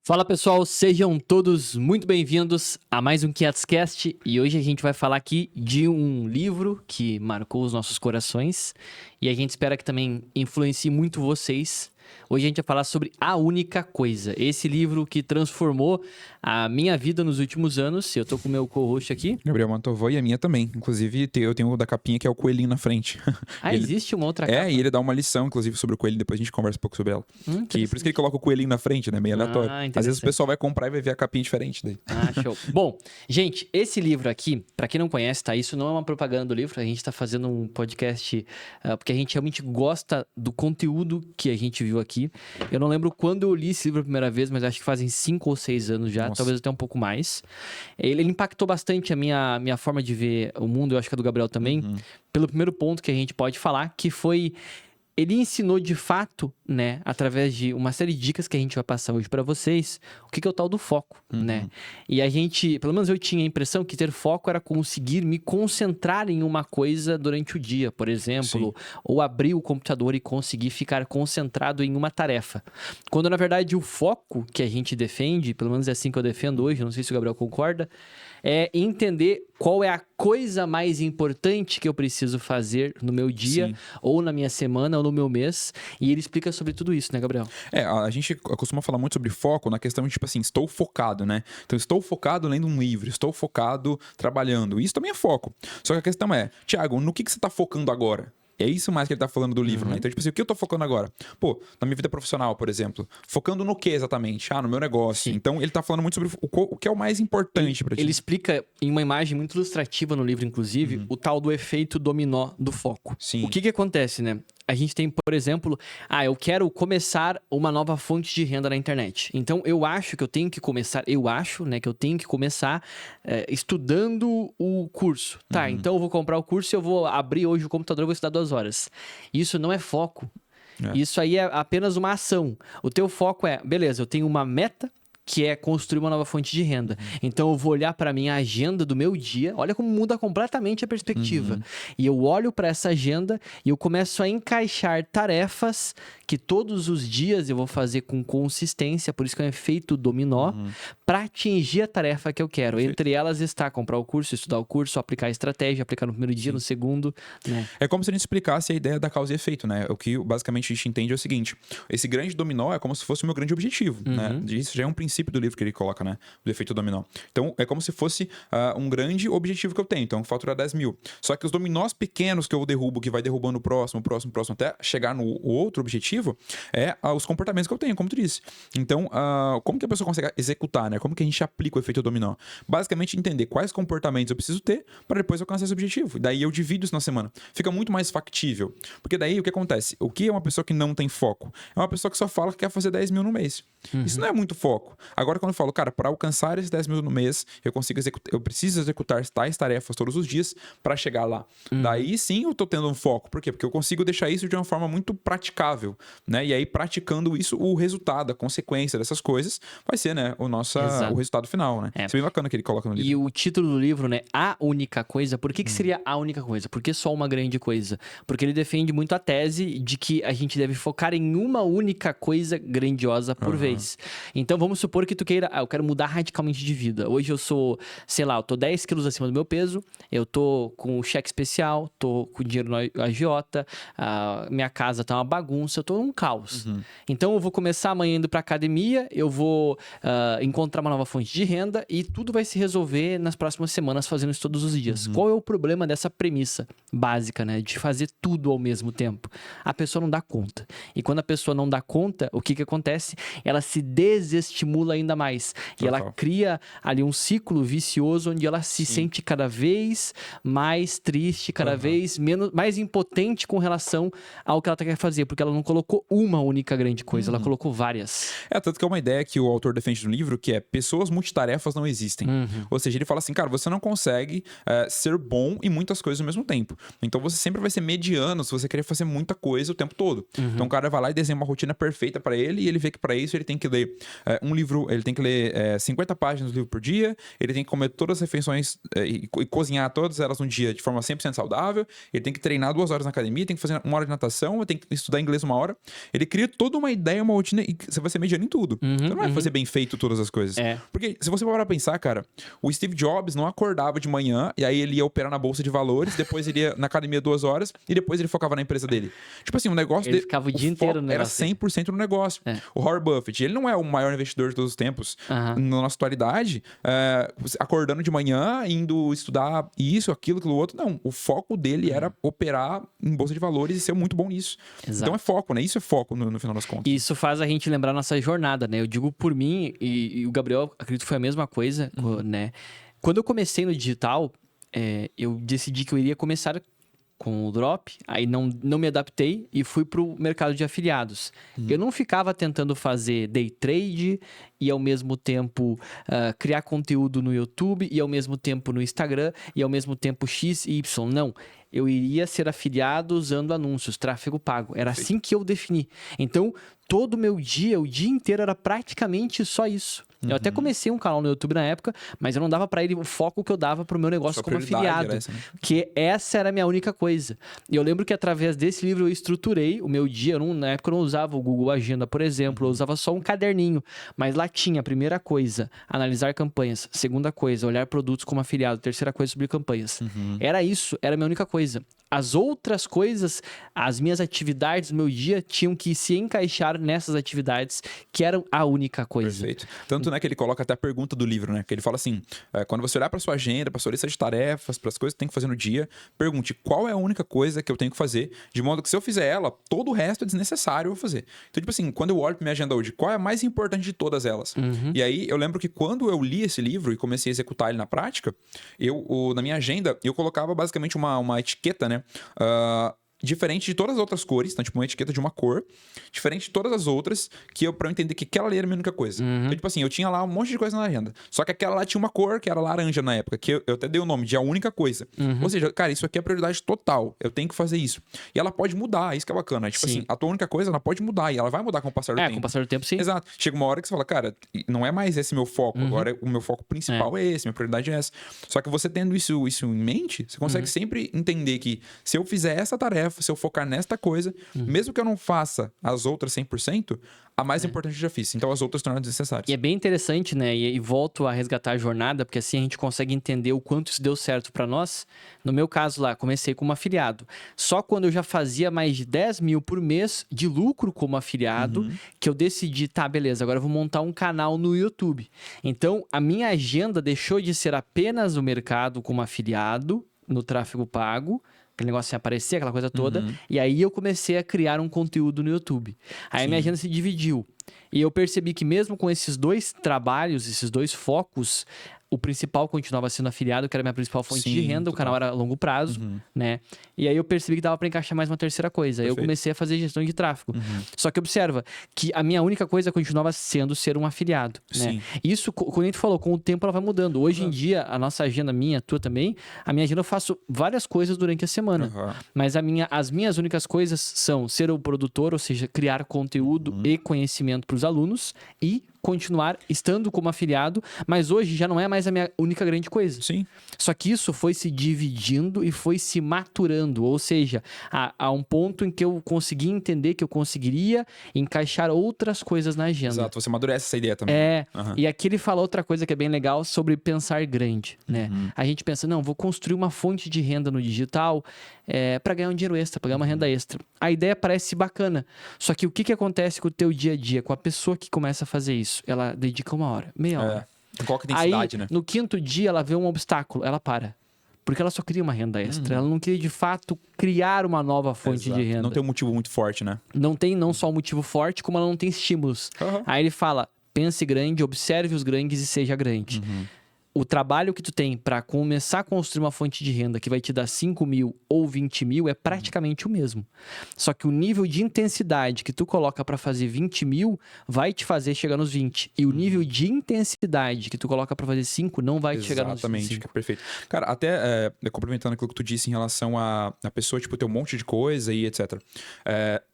Fala pessoal, sejam todos muito bem-vindos a mais um QuietusCast e hoje a gente vai falar aqui de um livro que marcou os nossos corações e a gente espera que também influencie muito vocês. Hoje a gente vai falar sobre A Única Coisa, esse livro que transformou a minha vida nos últimos anos. Eu tô com o meu co-host aqui. Gabriel Mantovô e a minha também. Inclusive, eu tenho o da capinha que é o coelhinho na frente. Existe uma outra capa? E ele dá uma lição, inclusive, sobre o coelho. Depois a gente conversa um pouco sobre ela. Por isso que ele coloca o coelhinho na frente, né? Meio aleatório. Às vezes o pessoal vai comprar e vai ver a capinha diferente daí. Show. Bom, gente, esse livro aqui, pra quem não conhece, tá? Isso não é uma propaganda do livro. A gente tá fazendo um podcast porque a gente realmente gosta do conteúdo que a gente viu aqui. Eu não lembro quando eu li esse livro a primeira vez, mas acho que fazem 5 ou 6 anos já, talvez até um pouco mais. Ele impactou bastante a minha forma de ver o mundo, eu acho que a do Gabriel também, pelo primeiro ponto que a gente pode falar, que foi... Ele ensinou de fato, né, através de uma série de dicas que a gente vai passar hoje para vocês, o que é o tal do foco, né? E a gente, pelo menos eu tinha a impressão que ter foco era conseguir me concentrar em uma coisa durante o dia, por exemplo, ou abrir o computador e conseguir ficar concentrado em uma tarefa. Quando, na verdade, o foco que a gente defende, pelo menos é assim que eu defendo hoje, não sei se o Gabriel concorda, é entender qual é a coisa mais importante que eu preciso fazer no meu dia, ou na minha semana, ou no meu mês. E ele explica sobre tudo isso, né, Gabriel? A gente costuma falar muito sobre foco na questão de, tipo assim, estou focado, né? Então, estou focado lendo um livro, estou focado trabalhando. Isso também é foco. Só que a questão é, Thiago, no que você está focando agora? É isso mais que ele tá falando do livro, né? Então, tipo assim, o que eu tô focando agora? Pô, na minha vida profissional, por exemplo. Focando no que exatamente? No meu negócio. Sim. Então, ele tá falando muito sobre o que é o mais importante pra ti. Ele explica em uma imagem muito ilustrativa no livro, inclusive, o tal do efeito dominó do foco. Sim. O que acontece, né? A gente tem, por exemplo, eu quero começar uma nova fonte de renda na internet. Então, eu acho que eu tenho que começar, estudando o curso. Tá, então eu vou comprar o curso e eu vou abrir hoje o computador e vou estudar 2 horas. Isso não é foco. Isso aí é apenas uma ação. O teu foco é, beleza, eu tenho uma meta, que é construir uma nova fonte de renda. Então, eu vou olhar para a minha agenda do meu dia, olha como muda completamente a perspectiva. E eu olho para essa agenda e eu começo a encaixar tarefas que todos os dias eu vou fazer com consistência, por isso que é um efeito dominó, para atingir a tarefa que eu quero. Perfeito. Entre elas está comprar o curso, estudar o curso, aplicar a estratégia, aplicar no primeiro dia, no segundo. Né? É como se a gente explicasse a ideia da causa e efeito, né? O que basicamente a gente entende é o seguinte, esse grande dominó é como se fosse o meu grande objetivo, né? Isso já é um princípio do livro que ele coloca, né? Do efeito dominó. Então, é como se fosse um grande objetivo que eu tenho. Então, faturar 10 mil. Só que os dominós pequenos que eu derrubo, que vai derrubando o próximo, até chegar no outro objetivo, os comportamentos que eu tenho, como tu disse. Então, como que a pessoa consegue executar, né? Como que a gente aplica o efeito dominó? Basicamente, entender quais comportamentos eu preciso ter para depois alcançar esse objetivo. Daí, eu divido isso na semana. Fica muito mais factível. Porque daí, o que acontece? O que é uma pessoa que não tem foco? É uma pessoa que só fala que quer fazer 10 mil no mês. Isso não é muito foco. Agora, quando eu falo, cara, para alcançar esses 10 mil no mês, eu preciso executar tais tarefas todos os dias para chegar lá. Daí sim eu tô tendo um foco. Por quê? Porque eu consigo deixar isso de uma forma muito praticável, né? E aí, praticando isso, o resultado, a consequência dessas coisas vai ser, né, o resultado final, né? Isso é bem bacana que ele coloca no livro. E o título do livro, né, A Única Coisa, por que seria a única coisa? Por que só uma grande coisa? Porque ele defende muito a tese de que a gente deve focar em uma única coisa grandiosa por vez. Então, vamos supor que tu queira, eu quero mudar radicalmente de vida. Hoje eu sou, sei lá, eu tô 10 quilos acima do meu peso, eu tô com cheque especial, tô com dinheiro no agiota, minha casa tá uma bagunça, eu tô num caos. Então, eu vou começar amanhã indo pra academia, eu vou encontrar uma nova fonte de renda e tudo vai se resolver nas próximas semanas fazendo isso todos os dias. Qual é o problema dessa premissa básica, né? De fazer tudo ao mesmo tempo? A pessoa não dá conta. E quando a pessoa não dá conta, o que acontece? Ela se desestimula ainda mais. E ela cria ali um ciclo vicioso onde ela se sente cada vez mais triste, cada vez mais impotente com relação ao que ela quer fazer, porque ela não colocou uma única grande coisa, ela colocou várias. Tanto que é uma ideia que o autor defende no livro, que é pessoas multitarefas não existem. Ou seja, ele fala assim, cara, você não consegue ser bom em muitas coisas ao mesmo tempo. Então você sempre vai ser mediano se você querer fazer muita coisa o tempo todo. Então o cara vai lá e desenha uma rotina perfeita para ele e ele vê que para isso ele tem que ler um livro livro, ele tem que ler 50 páginas do livro por dia, ele tem que comer todas as refeições e cozinhar todas elas no dia de forma 100% saudável, ele tem que treinar 2 horas na academia, tem que fazer 1 hora de natação, tem que estudar inglês 1 hora. Ele cria toda uma ideia, uma rotina, e você vai ser mediano em tudo. Você não vai fazer bem feito todas as coisas. Porque se você parar pra pensar, cara, o Steve Jobs não acordava de manhã e aí ele ia operar na bolsa de valores, depois ele ia na academia 2 horas e depois ele focava na empresa dele. Tipo assim, o negócio ele ficava o dia inteiro no era negócio. 100% no negócio. O Warren Buffett, ele não é o maior investidor de todos os tempos. Na nossa atualidade, acordando de manhã, indo estudar isso, aquilo outro. Não, o foco dele era operar em bolsa de valores e ser muito bom nisso. Exato. Então é foco, né? Isso é foco no final das contas. Isso faz a gente lembrar a nossa jornada, né? Eu digo por mim, e o Gabriel, acredito que foi a mesma coisa, né? Quando eu comecei no digital, eu decidi que eu iria começar com o Drop, aí não me adaptei e fui pro mercado de afiliados. Eu não ficava tentando fazer day trade e ao mesmo tempo criar conteúdo no YouTube e ao mesmo tempo no Instagram e ao mesmo tempo X e Y. Não. Eu iria ser afiliado usando anúncios, tráfego pago. Era assim que eu defini. Então, todo o meu dia, o dia inteiro era praticamente só isso. Eu até comecei um canal no YouTube na época, mas eu não dava pra ele o foco que eu dava pro meu negócio como afiliado. Essa, né? Que essa era a minha única coisa. E eu lembro que através desse livro eu estruturei o meu dia. Na época eu não usava o Google Agenda, por exemplo. Eu usava só um caderninho. Mas lá tinha, primeira coisa, analisar campanhas. Segunda coisa, olhar produtos como afiliado. Terceira coisa, subir campanhas. Era isso, era a minha única coisa. As outras coisas, as minhas atividades do meu dia tinham que se encaixar nessas atividades que eram a única coisa. Perfeito. Tanto, né, que ele coloca até a pergunta do livro, né? Que ele fala assim, quando você olhar para sua agenda, para sua lista de tarefas, para as coisas que tem que fazer no dia, pergunte qual é a única coisa que eu tenho que fazer, de modo que se eu fizer ela, todo o resto é desnecessário eu vou fazer. Então, tipo assim, quando eu olho para minha agenda hoje, qual é a mais importante de todas elas? E aí, eu lembro que quando eu li esse livro e comecei a executar ele na prática, na minha agenda, eu colocava basicamente uma etiqueta, né? Diferente de todas as outras cores, então, tipo, uma etiqueta de uma cor, diferente de todas as outras, pra eu entender que aquela ali era a minha única coisa. Então, tipo assim, eu tinha lá um monte de coisa na agenda. Só que aquela lá tinha uma cor que era laranja na época, que eu até dei o nome de a única coisa. Ou seja, cara, isso aqui é a prioridade total. Eu tenho que fazer isso. E ela pode mudar, isso que é bacana. Tipo assim, a tua única coisa, ela pode mudar. E ela vai mudar com o passar do tempo. Com o passar do tempo, sim. Exato. Chega uma hora que você fala, cara, não é mais esse meu foco. Agora, o meu foco principal é esse, minha prioridade é essa. Só que você tendo isso em mente, você consegue sempre entender que se eu fizer essa tarefa, se eu focar nesta coisa, mesmo que eu não faça as outras 100%, a mais importante eu já fiz. Então as outras tornam desnecessárias. E é bem interessante, né? E volto a resgatar a jornada, porque assim a gente consegue entender o quanto isso deu certo para nós. No meu caso lá, comecei como afiliado. Só quando eu já fazia mais de 10 mil por mês de lucro como afiliado, que eu decidi, tá, beleza, agora eu vou montar um canal no YouTube. Então, a minha agenda deixou de ser apenas o mercado como afiliado, no tráfego pago, aquele negócio sem aparecer, aquela coisa toda. E aí eu comecei a criar um conteúdo no YouTube. Aí a minha agenda se dividiu. E eu percebi que mesmo com esses 2 trabalhos, esses 2 focos, o principal continuava sendo afiliado, que era a minha principal fonte de renda, o canal era a longo prazo, né? E aí eu percebi que dava para encaixar mais uma terceira coisa. Aí eu comecei a fazer gestão de tráfego. Só que observa que a minha única coisa continuava sendo ser um afiliado, né? Isso, como a gente falou, com o tempo ela vai mudando. Hoje em dia, a nossa agenda, minha, tua também, a minha agenda eu faço várias coisas durante a semana. Mas as minhas únicas coisas são ser o produtor, ou seja, criar conteúdo e conhecimento para os alunos e continuar estando como afiliado, mas hoje já não é mais a minha única grande coisa. Sim. Só que isso foi se dividindo e foi se maturando, ou seja, a um ponto em que eu consegui entender que eu conseguiria encaixar outras coisas na agenda. Exato, você amadurece essa ideia também. E aqui ele fala outra coisa que é bem legal sobre pensar grande, né? A gente pensa, não, vou construir uma fonte de renda no digital para ganhar um dinheiro extra, para ganhar uma renda extra. A ideia parece bacana, só que o que acontece com o teu dia a dia, com a pessoa que começa a fazer isso? Ela dedica 1 hora, meia hora. Qual que é a intensidade, aí, né? No 5º dia, ela vê um obstáculo, ela para. Porque ela só queria uma renda extra. Ela não queria, de fato, criar uma nova fonte de renda. Não tem um motivo muito forte, né? Não tem não só um motivo forte, como ela não tem estímulos. Aí ele fala, pense grande, observe os grandes e seja grande. o trabalho que tu tem para começar a construir uma fonte de renda que vai te dar 5 mil ou 20 mil é praticamente o mesmo. Só que o nível de intensidade que tu coloca para fazer 20 mil vai te fazer chegar nos 20. E o nível de intensidade que tu coloca para fazer 5 não vai te chegar nos 5. Exatamente, perfeito. Cara, até complementando aquilo que tu disse em relação a pessoa, tipo, ter um monte de coisa e etc.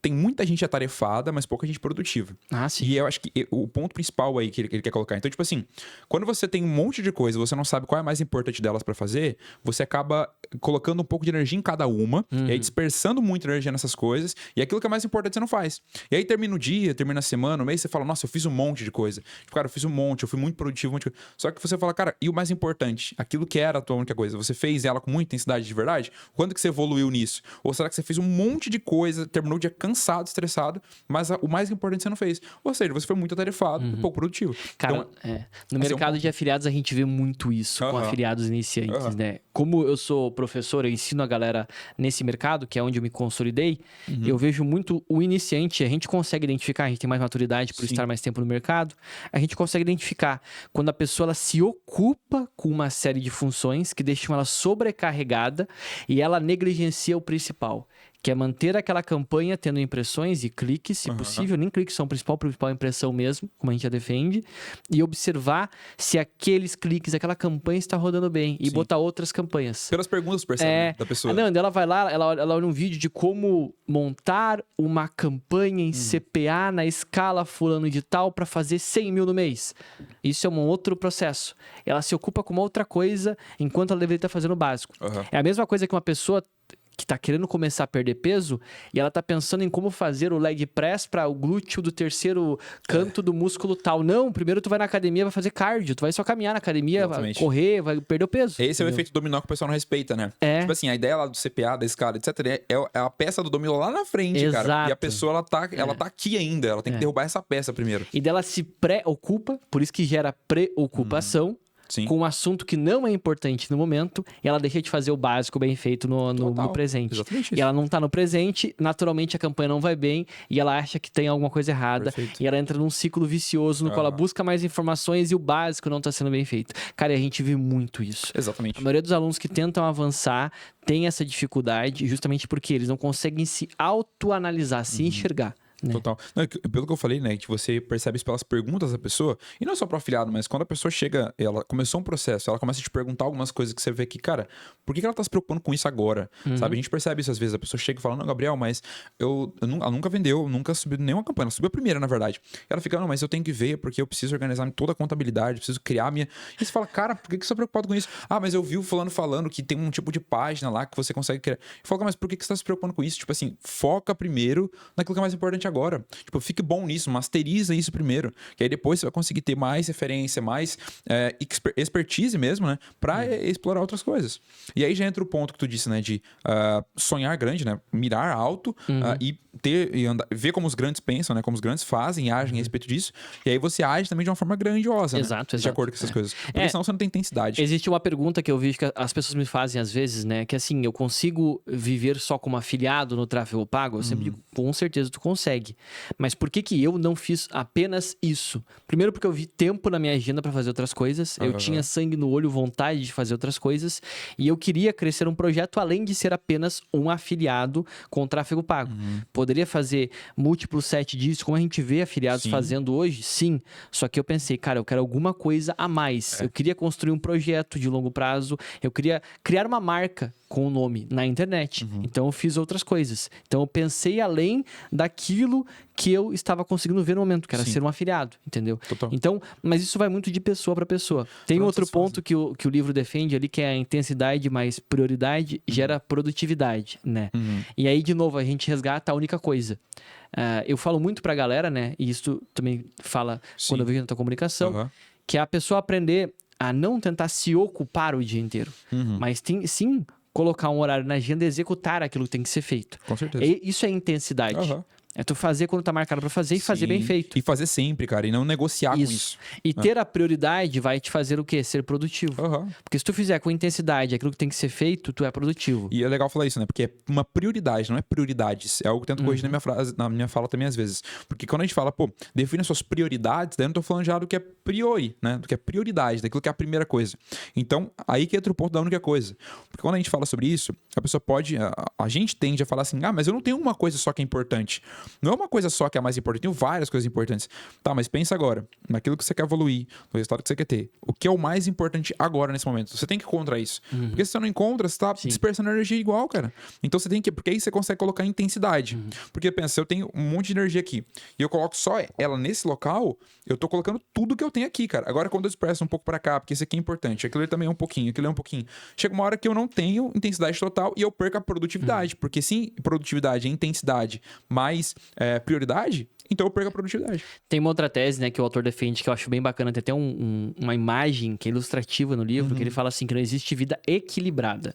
Tem muita gente atarefada, mas pouca gente produtiva. Ah, sim. E eu acho que o ponto principal aí que ele quer colocar. Então, tipo assim, quando você tem um monte de coisa, você não sabe qual é a mais importante delas pra fazer, você acaba colocando um pouco de energia em cada uma, e aí dispersando muita energia nessas coisas, e aquilo que é mais importante você não faz. E aí termina o dia, termina a semana, o mês, você fala, nossa, eu fiz um monte de coisa. Tipo, cara, eu fiz um monte, eu fui muito produtivo, um monte de coisa. Só que você fala, cara, e o mais importante? Aquilo que era a tua única coisa, você fez ela com muita intensidade de verdade? Quando que você evoluiu nisso? Ou será que você fez um monte de coisa, terminou o dia cansado, estressado, mas o mais importante você não fez? Ou seja, você foi muito atarefado e pouco produtivo. Cara, Então, no mercado de afiliados a gente vê muito isso com afiliados iniciantes, né? Como eu sou professor, eu ensino a galera nesse mercado, que é onde eu me consolidei, eu vejo muito o iniciante, a gente consegue identificar, a gente tem mais maturidade por estar mais tempo no mercado, a gente consegue identificar quando a pessoa ela se ocupa com uma série de funções que deixam ela sobrecarregada e ela negligencia o principal, que é manter aquela campanha tendo impressões e cliques, se possível, nem cliques são a principal impressão mesmo, como a gente já defende, e observar se aqueles cliques, aquela campanha está rodando bem e botar outras campanhas. Pelas perguntas percebe da pessoa. Não, ela vai lá, ela olha um vídeo de como montar uma campanha em CPA na escala fulano de tal para fazer 100 mil no mês. Isso é um outro processo. Ela se ocupa com uma outra coisa enquanto ela deveria estar fazendo o básico. É a mesma coisa que uma pessoa que tá querendo começar a perder peso e ela tá pensando em como fazer o leg press para o glúteo do terceiro canto do músculo tal. Não, primeiro tu vai na academia, vai fazer cardio, tu vai só caminhar na academia, vai correr, vai perder o peso. Esse é o efeito dominó que o pessoal não respeita, né? Tipo assim, a ideia lá do CPA, da escala, etc, é a peça do dominó lá na frente, cara. E a pessoa, ela tá aqui ainda, ela tem que derrubar essa peça primeiro. E dela se preocupa, por isso que gera preocupação, com um assunto que não é importante no momento, e ela deixa de fazer o básico bem feito no presente. Exatamente isso. E ela não tá no presente, naturalmente a campanha não vai bem, e ela acha que tem alguma coisa errada. E ela entra num ciclo vicioso no qual ela busca mais informações e o básico não tá sendo bem feito. Cara, e a gente vê muito isso. Exatamente. A maioria dos alunos que tentam avançar tem essa dificuldade, justamente porque eles não conseguem se autoanalisar, se enxergar. Né? Total. Não, pelo que eu falei, né? Que você percebe isso pelas perguntas da pessoa, e não só pro afiliado, mas quando a pessoa chega, ela começou um processo, ela começa a te perguntar algumas coisas que você vê que, cara, por que ela tá se preocupando com isso agora? Sabe? A gente percebe isso às vezes, a pessoa chega e fala, não, Gabriel, mas ela nunca vendeu, nunca subiu nenhuma campanha, ela subiu a primeira, na verdade. E ela fica, não, mas eu tenho que ver, porque eu preciso organizar toda a contabilidade, preciso criar a minha... E você fala, cara, por que você tá preocupado com isso? Ah, mas eu vi o fulano falando que tem um tipo de página lá que você consegue criar. Eu falo, mas por que você tá se preocupando com isso? Tipo assim, foca primeiro naquilo que é mais importante agora. Tipo, fique bom nisso, masteriza isso primeiro, que aí depois você vai conseguir ter mais referência, mais expertise mesmo, né, pra explorar outras coisas. E aí já entra o ponto que tu disse, né, de sonhar grande, né, mirar alto e ver como os grandes pensam, né, como os grandes fazem e agem a respeito disso, e aí você age também de uma forma grandiosa, Exato. De acordo com essas coisas. Porque senão você não tem intensidade. Existe uma pergunta que eu vejo que as pessoas me fazem às vezes, né, que assim, eu consigo viver só como afiliado no tráfego pago? Eu sempre digo, com certeza tu consegue. Mas por que eu não fiz apenas isso? Primeiro porque eu vi tempo na minha agenda para fazer outras coisas, eu tinha sangue no olho, vontade de fazer outras coisas, e eu queria crescer um projeto além de ser apenas um afiliado com tráfego pago. Poderia fazer múltiplos 7 dígitos, como a gente vê afiliados fazendo hoje? Sim. Só que eu pensei, cara, eu quero alguma coisa a mais. Eu queria construir um projeto de longo prazo, eu queria criar uma marca com o nome na internet. Então eu fiz outras coisas. Então eu pensei além daquilo que eu estava conseguindo ver no momento, que era ser um afiliado, entendeu? Total. Então, mas isso vai muito de pessoa para pessoa. Tem outro ponto que o livro defende ali, que é a intensidade mais prioridade gera produtividade, né? E aí, de novo, a gente resgata a única coisa. Eu falo muito pra galera, né? E isso também fala quando eu vejo na tua comunicação, que é a pessoa aprender a não tentar se ocupar o dia inteiro, mas sim colocar um horário na agenda e executar aquilo que tem que ser feito. Com certeza. Isso é intensidade. É tu fazer quando tá marcado pra fazer e fazer bem feito. E fazer sempre, cara. E não negociar com isso. E ter a prioridade vai te fazer o quê? Ser produtivo. Aham. Porque se tu fizer com intensidade aquilo que tem que ser feito, tu é produtivo. E é legal falar isso, né? Porque é uma prioridade, não é prioridades. É algo que eu tento corrigir na minha fala também às vezes. Porque quando a gente fala, pô, define as suas prioridades, daí eu não tô falando já do que é priori, né? Do que é prioridade, daquilo que é a primeira coisa. Então, aí que entra o ponto da única coisa. Porque quando a gente fala sobre isso, a pessoa pode... A gente tende a falar assim, mas eu não tenho uma coisa só que é importante. Não é uma coisa só que é a mais importante, tem várias coisas importantes. Tá, mas pensa agora, naquilo que você quer evoluir, no resultado que você quer ter. O que é o mais importante agora, nesse momento? Você tem que encontrar isso. Porque se você não encontra, você tá dispersando energia igual, cara. Então você tem que... Porque aí você consegue colocar intensidade. Porque pensa, se eu tenho um monte de energia aqui e eu coloco só ela nesse local, eu tô colocando tudo que eu tenho aqui, cara. Agora quando eu disperso um pouco pra cá, porque isso aqui é importante, aquilo ali também é um pouquinho, aquilo é um pouquinho. Chega uma hora que eu não tenho intensidade total e eu perco a produtividade. Porque se produtividade é intensidade mais prioridade, então eu perco a produtividade. Tem uma outra tese, né, que o autor defende, que eu acho bem bacana. Tem até uma imagem que é ilustrativa no livro, que ele fala assim, que não existe vida equilibrada,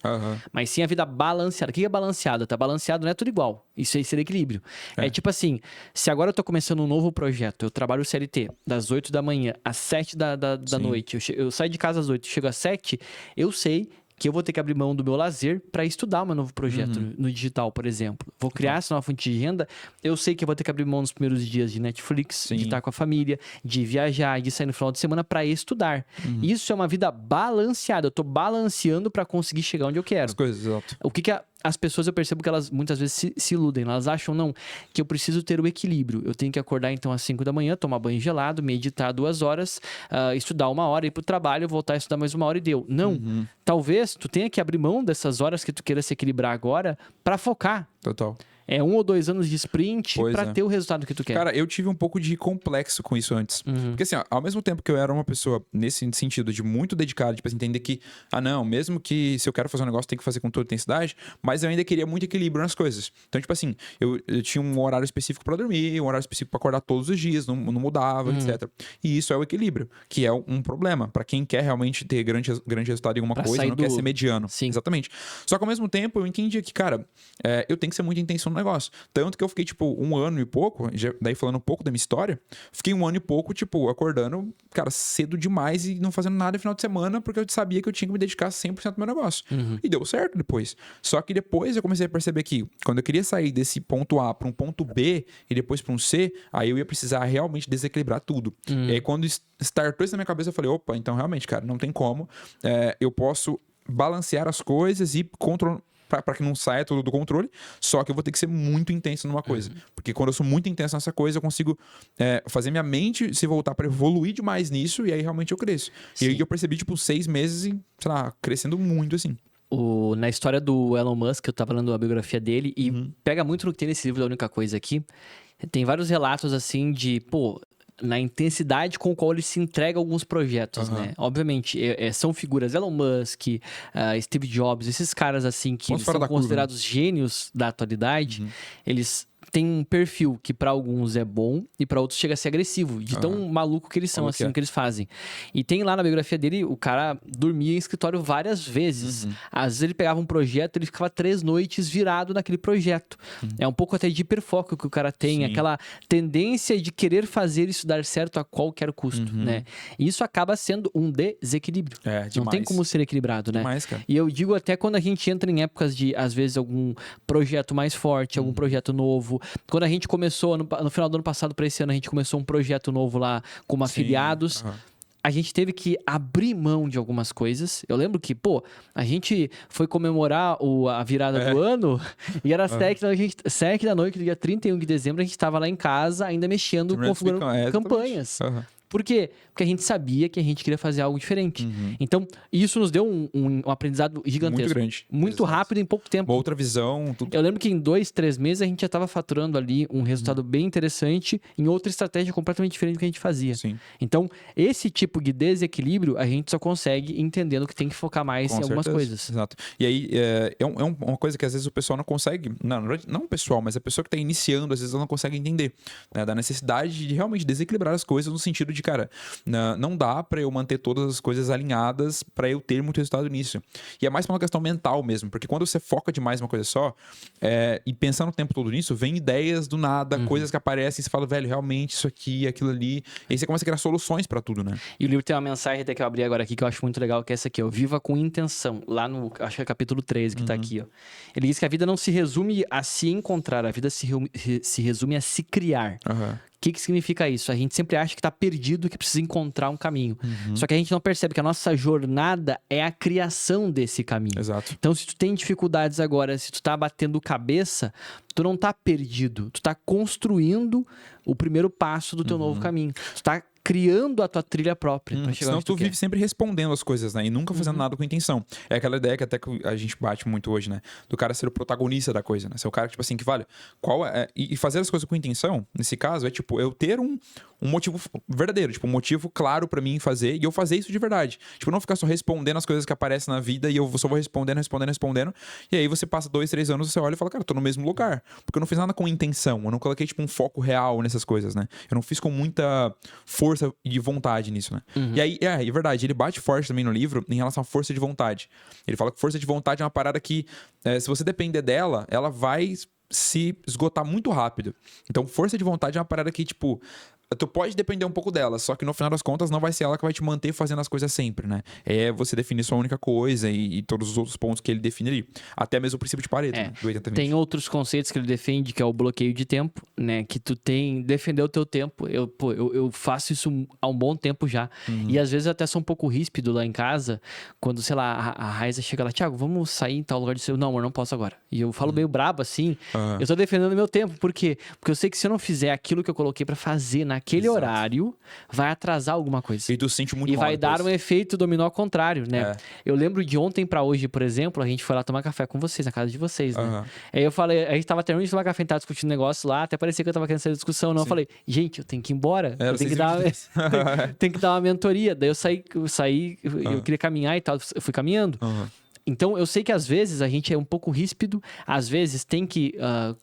mas sim a vida balanceada. O que é balanceada? Tá balanceado, não é tudo igual. Isso aí seria equilíbrio. É tipo assim, se agora eu tô começando um novo projeto, eu trabalho CLT das 8 da manhã às 7 da noite, eu saio de casa às 8, chego às 7, eu sei que eu vou ter que abrir mão do meu lazer para estudar um novo projeto no digital, por exemplo. Vou criar essa nova fonte de renda, eu sei que eu vou ter que abrir mão nos primeiros dias de Netflix, de estar com a família, de viajar, de sair no final de semana para estudar. Isso é uma vida balanceada, eu tô balanceando para conseguir chegar onde eu quero. As coisas, exato. O que as pessoas, eu percebo que elas muitas vezes se iludem. Elas acham, não, que eu preciso ter o equilíbrio. Eu tenho que acordar, então, às 5 da manhã, tomar banho gelado, meditar 2 horas, estudar 1 hora, ir pro trabalho, voltar a estudar mais 1 hora e deu. Não. Talvez tu tenha que abrir mão dessas horas que tu queira se equilibrar agora para focar. Total. É 1 ou 2 anos de sprint para ter o resultado que tu quer. Cara, eu tive um pouco de complexo com isso antes. Porque assim, ao mesmo tempo que eu era uma pessoa nesse sentido de muito dedicada, tipo, entender que, não, mesmo que se eu quero fazer um negócio, tem que fazer com toda intensidade, mas eu ainda queria muito equilíbrio nas coisas. Então, tipo assim, eu tinha um horário específico para dormir, um horário específico para acordar todos os dias, não mudava, etc. E isso é o equilíbrio, que é um problema para quem quer realmente ter grande resultado em alguma coisa, não quer ser mediano. Sim. Exatamente. Só que ao mesmo tempo, eu entendia que, cara, eu tenho que ser muito intenso no negócio. Tanto que eu fiquei, tipo, 1 ano e pouco, daí falando um pouco da minha história, fiquei 1 ano e pouco, tipo, acordando, cara, cedo demais e não fazendo nada no final de semana, porque eu sabia que eu tinha que me dedicar 100% ao meu negócio. E deu certo depois. Só que depois eu comecei a perceber que, quando eu queria sair desse ponto A para um ponto B e depois para um C, aí eu ia precisar realmente desequilibrar tudo. E aí, quando startou isso na minha cabeça, eu falei, opa, então realmente, cara, não tem como. Eu posso balancear as coisas e controlar, para que não saia tudo do controle, só que eu vou ter que ser muito intenso numa coisa. Porque quando eu sou muito intenso nessa coisa, eu consigo fazer minha mente se voltar para evoluir demais nisso, e aí realmente eu cresço. E aí eu percebi, tipo, 6 meses e, sei lá, crescendo muito, assim. Na história do Elon Musk, eu tava lendo a biografia dele, e pega muito no que tem nesse livro, da única coisa aqui. Tem vários relatos, assim, de, na intensidade com a qual ele se entrega a alguns projetos, né? Obviamente, são figuras Elon Musk, Steve Jobs, esses caras assim que eles são considerados gênios da atualidade, eles têm um perfil que para alguns é bom e para outros chega a ser agressivo, de tão maluco que eles são, assim, o que eles fazem. E tem lá na biografia dele, o cara dormia em escritório várias vezes. Às vezes ele pegava um projeto, ele ficava 3 noites virado naquele projeto. É um pouco até de hiperfoco que o cara tem, aquela tendência de querer fazer isso dar certo a qualquer custo, né? E isso acaba sendo um desequilíbrio. Não tem como ser equilibrado, né? Demais, cara. E eu digo até quando a gente entra em épocas de, às vezes, algum projeto mais forte, algum projeto novo. Quando a gente começou, no final do ano passado para esse ano, a gente começou um projeto novo lá como afiliados. A gente teve que abrir mão de algumas coisas. Eu lembro que, a gente foi comemorar a virada do ano e era 7 da noite, dia 31 de dezembro, a gente estava lá em casa ainda mexendo, configurando campanhas. Por quê? Porque a gente sabia que a gente queria fazer algo diferente. Então, isso nos deu um aprendizado gigantesco. Muito grande. Muito rápido, em pouco tempo. Uma outra visão. Tudo. Eu lembro que em 2, 3 meses a gente já estava faturando ali um resultado bem interessante em outra estratégia completamente diferente do que a gente fazia. Então, esse tipo de desequilíbrio a gente só consegue entendendo que tem que focar mais em algumas coisas. Exato. E aí, é uma coisa que às vezes o pessoal não consegue... Não o pessoal, mas a pessoa que está iniciando, às vezes ela não consegue entender. Né? Da necessidade de realmente desequilibrar as coisas no sentido de, cara, não dá pra eu manter todas as coisas alinhadas pra eu ter muito resultado nisso. E é mais pra uma questão mental mesmo, porque quando você foca demais em uma coisa só, e pensando o tempo todo nisso, vem ideias do nada, coisas que aparecem e você fala, velho, realmente isso aqui, aquilo ali. E aí você começa a criar soluções pra tudo, né? E o livro tem uma mensagem até que eu abri agora aqui que eu acho muito legal, que é essa aqui, ó. Viva com intenção. Lá no, acho que é capítulo 13 que tá aqui, ó. Ele diz que a vida não se resume a se encontrar, a vida se resume a se criar. O que significa isso? A gente sempre acha que tá perdido, que precisa encontrar um caminho. Só que a gente não percebe que a nossa jornada é a criação desse caminho. Exato. Então, se tu tem dificuldades agora, se tu tá batendo cabeça, tu não tá perdido. Tu tá construindo o primeiro passo do teu novo caminho. Tu tá criando a tua trilha própria. Pra chegar Senão onde tu quer. vive sempre respondendo as coisas, né? E nunca fazendo nada com intenção. É aquela ideia que até que a gente bate muito hoje, né? Do cara ser o protagonista da coisa, né? Ser o cara, tipo assim, que vale. E fazer as coisas com intenção, nesse caso, é tipo, eu ter um motivo verdadeiro, tipo, um motivo claro pra mim fazer e eu fazer isso de verdade. Tipo, não ficar só respondendo as coisas que aparecem na vida e eu só vou respondendo. E aí você passa 2, 3 anos, você olha e fala, cara, eu tô no mesmo lugar. Porque eu não fiz nada com intenção. Eu não coloquei, tipo, um foco real nessas coisas, né? Eu não fiz com muita força e vontade nisso, né? E aí, é verdade, ele bate forte também no livro em relação à força de vontade. Ele fala que força de vontade é uma parada que, se você depender dela, ela vai se esgotar muito rápido. Então, força de vontade é uma parada que, tipo, tu pode depender um pouco dela, só que no final das contas não vai ser ela que vai te manter fazendo as coisas sempre, né? É você definir sua única coisa e todos os outros pontos que ele define ali. Até mesmo o princípio de Pareto, né? Do 80-20. Tem outros conceitos que ele defende, que é o bloqueio de tempo, né? Que tu tem defender o teu tempo. Eu faço isso há um bom tempo já. E às vezes eu até sou um pouco ríspido lá em casa, quando, sei lá, a Raiza chega lá, Thiago, vamos sair em tal lugar de seu. Não, amor, não posso agora. E eu falo meio brabo assim, eu tô defendendo o meu tempo. Por quê? Porque eu sei que se eu não fizer aquilo que eu coloquei pra fazer naquele horário, vai atrasar alguma coisa. E tu sente muito E mal vai depois. dar um efeito dominó ao contrário, né? Eu lembro de ontem pra hoje, por exemplo, a gente foi lá tomar café com vocês, na casa de vocês, né? Aí eu falei, a gente tava terminando de tomar café, tava discutindo negócio lá, até parecia que eu tava querendo sair da discussão, não. Eu falei, gente, eu tenho que ir embora, eu tenho que dar, tenho que dar uma mentoria. Daí eu saí, eu queria caminhar e tal, eu fui caminhando. Então, eu sei que às vezes a gente é um pouco ríspido, às vezes tem que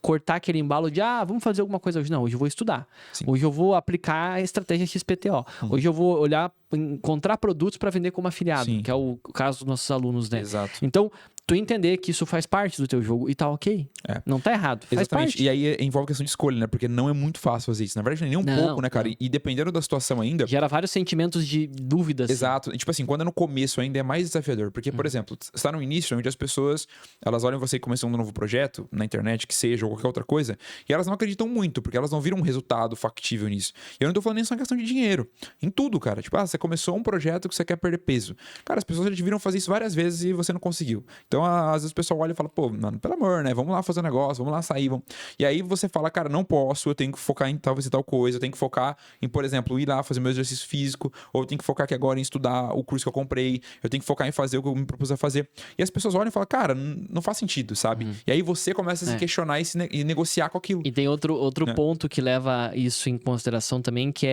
cortar aquele embalo de, vamos fazer alguma coisa hoje. Não, hoje eu vou estudar. Sim. Hoje eu vou aplicar a estratégia XPTO. Hoje eu vou encontrar produtos para vender como afiliado, que é o caso dos nossos alunos, né? Exato. Então, tu entender que isso faz parte do teu jogo e tá ok. Não tá errado, faz parte. E aí envolve questão de escolha, né? Porque não é muito fácil fazer isso. Na verdade, nem um pouco, né, cara? E dependendo da situação ainda... Gera vários sentimentos de dúvidas. Exato. E, tipo assim, quando é no começo ainda é mais desafiador. Porque, por exemplo, você tá no início, onde as pessoas, elas olham você começando um novo projeto, na internet, que seja, ou qualquer outra coisa, e elas não acreditam muito, porque elas não viram um resultado factível nisso. E eu não tô falando nem só em questão de dinheiro. Em tudo, cara. Tipo, você começou um projeto que você quer perder peso. Cara, as pessoas já te viram fazer isso várias vezes e você não conseguiu. Então, às vezes o pessoal olha e fala, pô, mano, pelo amor, né? Vamos lá fazer um negócio, vamos lá sair. Vamos... E aí você fala, cara, não posso, eu tenho que focar em talvez tal coisa, eu tenho que focar em, por exemplo, ir lá fazer meu exercício físico, ou eu tenho que focar aqui agora em estudar o curso que eu comprei, eu tenho que focar em fazer o que eu me propus a fazer. E as pessoas olham e falam, cara, não faz sentido, sabe? E aí você começa a se questionar e negociar com aquilo. E tem outro ponto que leva isso em consideração também, que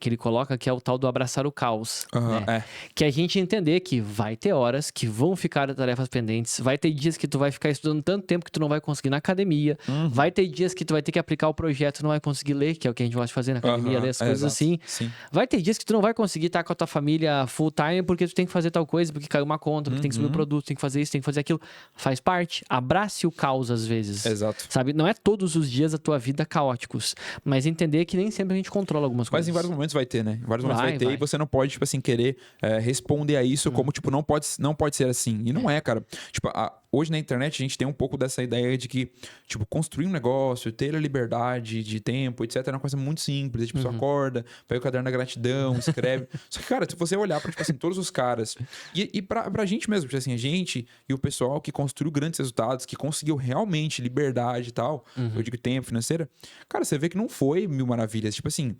ele coloca, que é o tal do abraçar o caos. Né? Que a gente entender que vai ter horas que vão ficar tarefas pendentes, vai ter dias que tu vai ficar estudando tanto tempo que tu não vai conseguir na academia, vai ter dias que tu vai ter que aplicar o projeto e não vai conseguir ler, que é o que a gente gosta de fazer na academia, ler as coisas assim. Sim. Vai ter dias que tu não vai conseguir estar com a tua família full time porque tu tem que fazer tal coisa, porque caiu uma conta, porque tem que subir o produto, tem que fazer isso, tem que fazer aquilo. Faz parte. Abrace o caos às vezes. Exato. Sabe? Não é todos os dias da tua vida caóticos, mas entender que nem sempre a gente controla algumas coisas. Mas em vários momentos vai ter, né? Em vários momentos vai ter e você não pode, tipo assim, querer responder a isso como, tipo, não pode ser assim. E não é, cara. Tipo, hoje na internet a gente tem um pouco dessa ideia de que, tipo, construir um negócio, ter a liberdade de tempo, etc, é uma coisa muito simples. Tipo, você acorda, pega o caderno da gratidão, escreve. Só que, cara, se você olhar pra, tipo assim, todos os caras, e pra gente mesmo, tipo assim, a gente e o pessoal que construiu grandes resultados, que conseguiu realmente liberdade e tal, eu digo tempo, financeira, cara, você vê que não foi mil maravilhas. Tipo assim,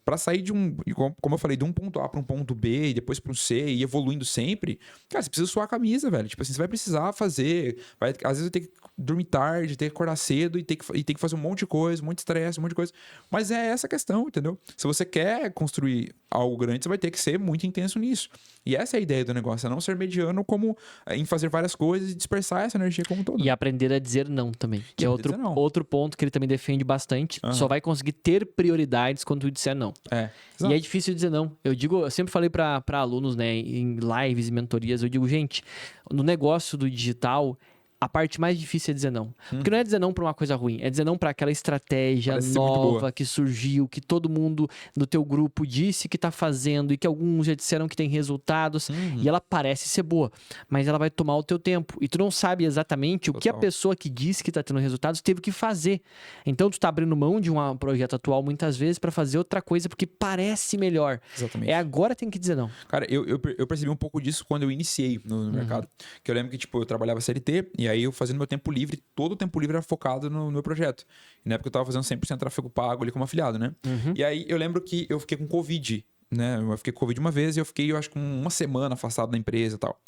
pra sair de como eu falei, de um ponto A pra um ponto B, e depois pra um C, e evoluindo sempre, cara, você precisa suar a camisa, velho. Tipo assim, você vai precisar fazer fazer. Às vezes eu tenho que dormir tarde, ter que acordar cedo e ter que fazer um monte de coisa, muito estresse, um monte de coisa. Mas é essa a questão, entendeu? Se você quer construir algo grande, você vai ter que ser muito intenso nisso. E essa é a ideia do negócio, é não ser mediano como em fazer várias coisas e dispersar essa energia como um todo. E aprender a dizer não também. Que é não. outro ponto que ele também defende bastante. Só vai conseguir ter prioridades quando tu disser não. Exato. E é difícil dizer não. Eu sempre falei para alunos, né, em lives e mentorias, eu digo, gente, no negócio do digital, a parte mais difícil é dizer não. Porque não é dizer não para uma coisa ruim, é dizer não para aquela estratégia Parece ser muito nova boa. que surgiu, que todo mundo no teu grupo disse que tá fazendo e que alguns já disseram que tem resultados, e ela parece ser boa, mas ela vai tomar o teu tempo. E tu não sabe exatamente o que a pessoa que disse que tá tendo resultados teve que fazer. Então tu tá abrindo mão de um projeto atual muitas vezes para fazer outra coisa porque parece melhor. Exatamente. Agora tem que dizer não. Cara, eu percebi um pouco disso quando eu iniciei no mercado. Que eu lembro que, tipo, eu trabalhava CLT e aí eu fazendo meu tempo livre, todo o tempo livre era focado no meu projeto. E na época eu tava fazendo 100% tráfego pago ali como afiliado, né? E aí eu lembro que eu fiquei com Covid, né? Eu fiquei com Covid uma vez e eu fiquei, eu acho que uma semana afastado da empresa e tal.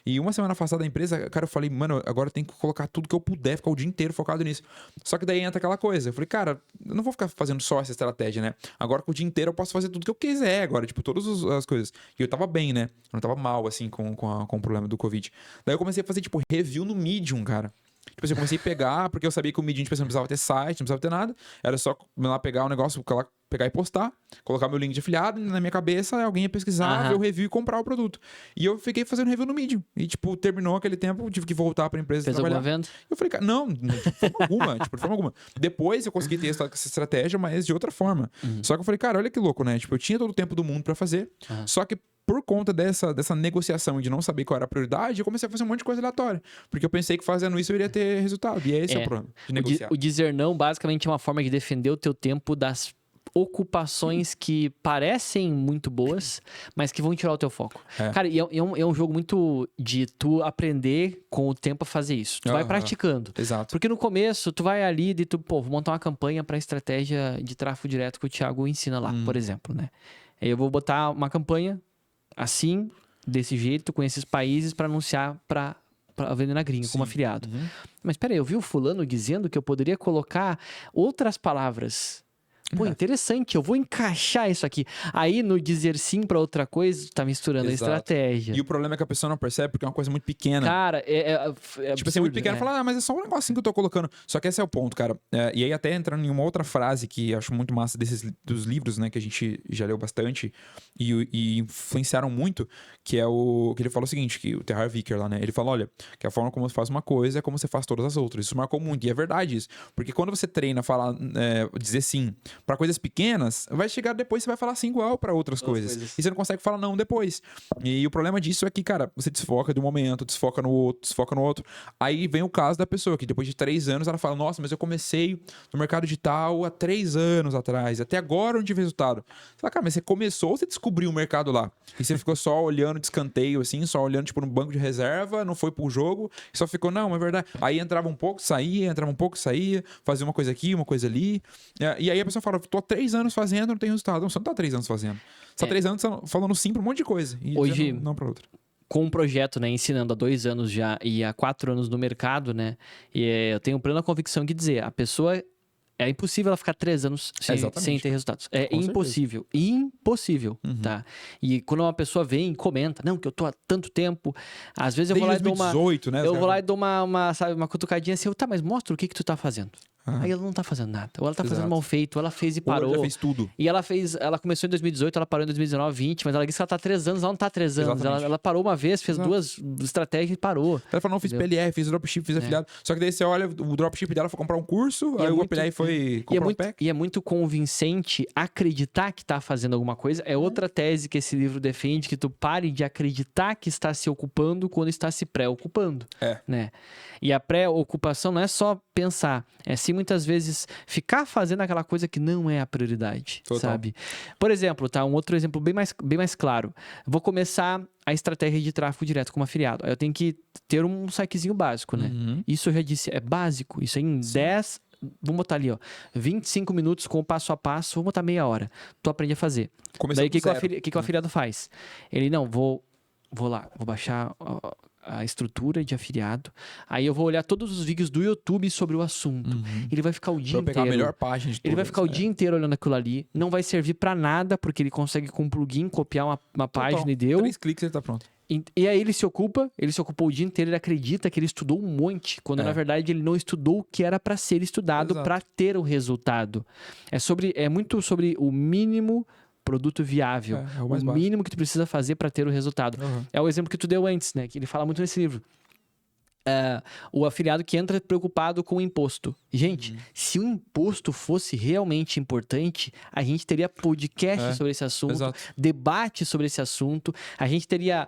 E uma semana afastado da empresa, cara, eu falei, mano, agora eu tenho que colocar tudo que eu puder, ficar o dia inteiro focado nisso. Só que daí entra aquela coisa. Eu falei, cara, eu não vou ficar fazendo só essa estratégia, né? Agora com o dia inteiro eu posso fazer tudo que eu quiser agora, tipo, todas as coisas. E eu tava bem, né? Eu não tava mal, assim, com o problema do Covid. Daí eu comecei a fazer, tipo, review no Medium, cara. Tipo assim, eu comecei a pegar, porque eu sabia que o Medium, tipo, não precisava ter site, não precisava ter nada. Era só lá pegar o negócio, pegar e postar, colocar meu link de afiliado, e na minha cabeça alguém ia pesquisar, ver o review e comprar o produto. E eu fiquei fazendo review no Medium. E, tipo, terminou aquele tempo, tive que voltar pra empresa Fez trabalhar. alguma venda? Eu falei, cara, não, de forma alguma, tipo, de forma alguma. Depois eu consegui ter essa estratégia, mas de outra forma. Só que eu falei, cara, olha que louco, né? Tipo, eu tinha todo o tempo do mundo pra fazer, só que por conta dessa negociação e de não saber qual era a prioridade, eu comecei a fazer um monte de coisa aleatória. Porque eu pensei que fazendo isso eu iria ter resultado. E esse é o problema de negociar. O dizer não, basicamente, é uma forma de defender o teu tempo das ocupações que parecem muito boas, mas que vão tirar o teu foco. Cara, e é um jogo muito de tu aprender com o tempo a fazer isso. Tu vai praticando. Exato. Porque no começo, tu vai ali e tu, vou montar uma campanha para estratégia de tráfego direto que o Thiago ensina lá, por exemplo, né? Aí eu vou botar uma campanha assim, desse jeito, com esses países para anunciar para vender na gringa, como afiliado. Mas peraí, eu vi o fulano dizendo que eu poderia colocar outras palavras. Pô, interessante, eu vou encaixar isso aqui. Aí, no dizer sim pra outra coisa, tá misturando a estratégia. E o problema é que a pessoa não percebe porque é uma coisa muito pequena. Cara, é tipo assim, muito pequena, fala, mas é só um negocinho que eu tô colocando. Só que esse é o ponto, cara. E aí, até entrando em uma outra frase que eu acho muito massa dos livros, né, que a gente já leu bastante e influenciaram muito, que é que ele fala o seguinte, que o Terrar Vicker lá, né, ele fala, olha, que a forma como você faz uma coisa é como você faz todas as outras. Isso marcou muito, e é verdade isso. Porque quando você treina falar, dizer sim para coisas pequenas, vai chegar depois você vai falar sim igual para outras coisas. E você não consegue falar não depois. E o problema disso é que, cara, você desfoca de um momento, desfoca no outro. Aí vem o caso da pessoa que depois de 3 anos ela fala, nossa, mas eu comecei no mercado digital há 3 anos atrás, até agora eu não tive resultado. Você fala, cara, mas você começou ou você descobriu o mercado lá? E você ficou só olhando de escanteio, assim, só olhando, tipo, no banco de reserva, não foi pro jogo, e só ficou, não, é verdade. Aí entrava um pouco, saía, fazia uma coisa aqui, uma coisa ali. E aí a pessoa fala, tô há 3 anos fazendo, não tem resultado. Não, você não tá há 3 anos fazendo. Você tá 3 anos falando sim pra um monte de coisa. E hoje, não pra outra. Com um projeto, né, ensinando há 2 anos já e há 4 anos no mercado, né, e eu tenho plena convicção de dizer, a pessoa, é impossível ela ficar 3 anos sem ter resultados. É impossível. Impossível, tá? E quando uma pessoa vem e comenta, não, que eu tô há tanto tempo, às vezes eu vou lá e dou uma... 2018, né? Eu vou lá e dou uma cutucadinha assim, tá, mas mostra o que tu tá fazendo. Aí ela não tá fazendo nada. Ou ela tá fazendo mal feito, ou ela fez e parou. Ou ela já fez tudo. E ela começou em 2018, ela parou em 2019, 20, mas ela disse que ela tá 3 anos, ela não tá 3 anos. Ela parou uma vez, fez 2 estratégias e parou. Ela falou, não, fiz PLR, fiz dropship, fiz afiliado. Só que daí você olha, o dropship dela foi comprar um curso, aí o PLR foi comprar um pack. E é muito convincente acreditar que tá fazendo alguma coisa. É outra tese que esse livro defende, que tu pare de acreditar que está se ocupando quando está se pré-ocupando. Né? E a pré-ocupação não é só pensar, é sim muitas vezes ficar fazendo aquela coisa que não é a prioridade, sabe? Por exemplo, tá? Um outro exemplo bem mais claro. Vou começar a estratégia de tráfego direto como afiliado. Aí eu tenho que ter um sitezinho básico, né? Isso eu já disse, é básico. Isso aí em 10... Vamos botar ali, ó. 25 minutos com o passo a passo, vamos botar meia hora. Tu aprende a fazer. Daí o que o afiliado faz? Ele, não, vou lá, vou baixar a estrutura de afiliado. Aí eu vou olhar todos os vídeos do YouTube sobre o assunto. Ele vai ficar o dia Pra pegar inteiro. a melhor página de todas. Ele vai ficar o dia inteiro olhando aquilo ali. Não vai servir pra nada, porque ele consegue com um plugin copiar uma página e deu. 3 cliques ele tá pronto. E aí ele se ocupou o dia inteiro, ele acredita que ele estudou um monte, quando na verdade ele não estudou o que era pra ser estudado para ter o resultado. É muito sobre o mínimo produto viável, o o mais básico. mínimo que tu precisa fazer para ter o resultado. É o exemplo que tu deu antes, né? Que ele fala muito nesse livro. O afiliado que entra preocupado com o imposto. Gente, se o imposto fosse realmente importante, a gente teria podcast sobre esse assunto, debate sobre esse assunto, a gente teria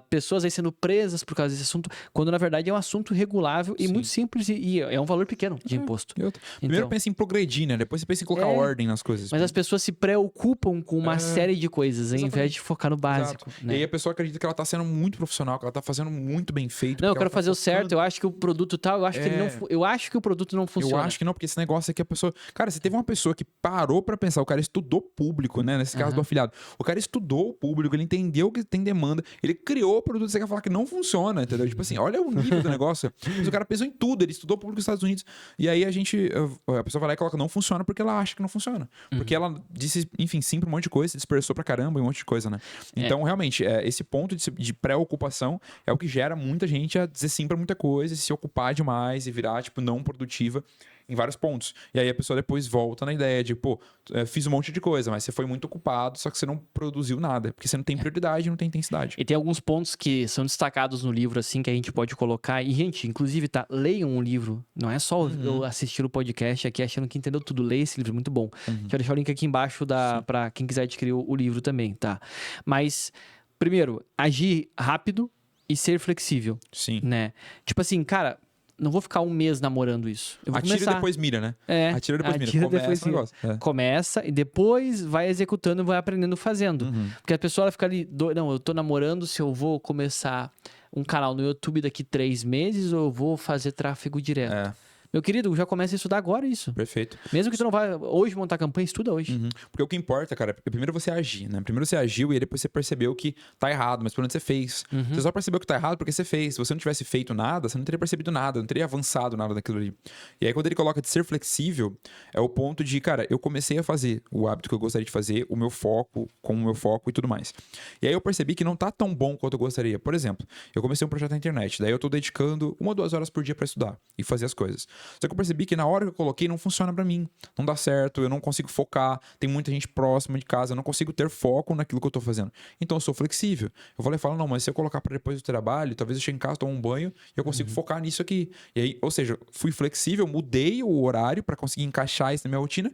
pessoas aí sendo presas por causa desse assunto, quando na verdade é um assunto regulável e muito simples e é um valor pequeno de imposto. Primeiro pensa em progredir, né? Depois você pensa em colocar ordem nas coisas. Mas as pessoas se preocupam com uma série de coisas, ao invés de focar no básico. Né? E aí a pessoa acredita que ela tá sendo muito profissional, que ela tá fazendo muito bem feito. Não, eu quero fazer o certo. Eu acho que o produto tal, eu acho que ele não, eu acho que o produto não funciona. Eu acho que não, porque esse negócio aqui a pessoa, cara, você teve uma pessoa que parou pra pensar, o cara estudou público, né, nesse caso do afiliado. O cara estudou o público, ele entendeu que tem demanda, ele criou o produto, você quer falar que não funciona, entendeu? Tipo assim, olha o nível do negócio. Mas o cara pensou em tudo, ele estudou o público dos Estados Unidos. E aí a pessoa vai lá e coloca não funciona porque ela acha que não funciona. Porque ela disse, enfim, sim pra um monte de coisa, se dispersou pra caramba e um monte de coisa, né? Então, realmente, esse ponto de preocupação é o que gera muita gente a dizer sim pra muita coisa, se ocupar demais e virar, tipo, não produtiva em vários pontos. E aí a pessoa depois volta na ideia de, pô, fiz um monte de coisa, mas você foi muito ocupado, só que você não produziu nada, porque você não tem prioridade, não tem intensidade. E tem alguns pontos que são destacados no livro, assim, que a gente pode colocar. E, gente, inclusive, tá, leiam um livro. Não é só eu assistir o podcast aqui achando que entendeu tudo. Leia esse livro, muito bom. Deixa eu deixar o link aqui embaixo pra quem quiser adquirir o livro também, tá? Mas, primeiro, agir rápido e ser flexível. Sim. Né? Tipo assim, cara, não vou ficar um mês namorando isso. Eu vou Atira começar. e depois mira, né? Atira e depois mira. Atira, Começa depois o negócio. Começa e depois vai executando e vai aprendendo fazendo. Porque a pessoa ela fica ali, não, eu tô namorando se eu vou começar um canal no YouTube daqui 3 meses ou eu vou fazer tráfego direto. Meu querido, já começa a estudar agora isso. Perfeito. Mesmo que tu não vá hoje montar campanha, estuda hoje. Porque o que importa, cara, é primeiro você agir, né? Primeiro você agiu e aí depois você percebeu que tá errado, mas por onde você fez. Você só percebeu que tá errado porque você fez. Se você não tivesse feito nada, você não teria percebido nada, não teria avançado nada daquilo ali. E aí quando ele coloca de ser flexível, é o ponto de, cara, eu comecei a fazer o hábito que eu gostaria de fazer, o meu foco, com o meu foco e tudo mais. E aí eu percebi que não tá tão bom quanto eu gostaria. Por exemplo, eu comecei um projeto na internet, daí eu tô dedicando 1 ou 2 horas por dia pra estudar e fazer as coisas. Só que eu percebi que na hora que eu coloquei não funciona pra mim. Não dá certo, eu não consigo focar, tem muita gente próxima de casa, eu não consigo ter foco naquilo que eu tô fazendo. Então eu sou flexível. Eu vou lá e falo, não, mas se eu colocar pra depois do trabalho, talvez eu chegue em casa, tomo um banho e eu consigo focar nisso aqui. E aí, ou seja, fui flexível, mudei o horário pra conseguir encaixar isso na minha rotina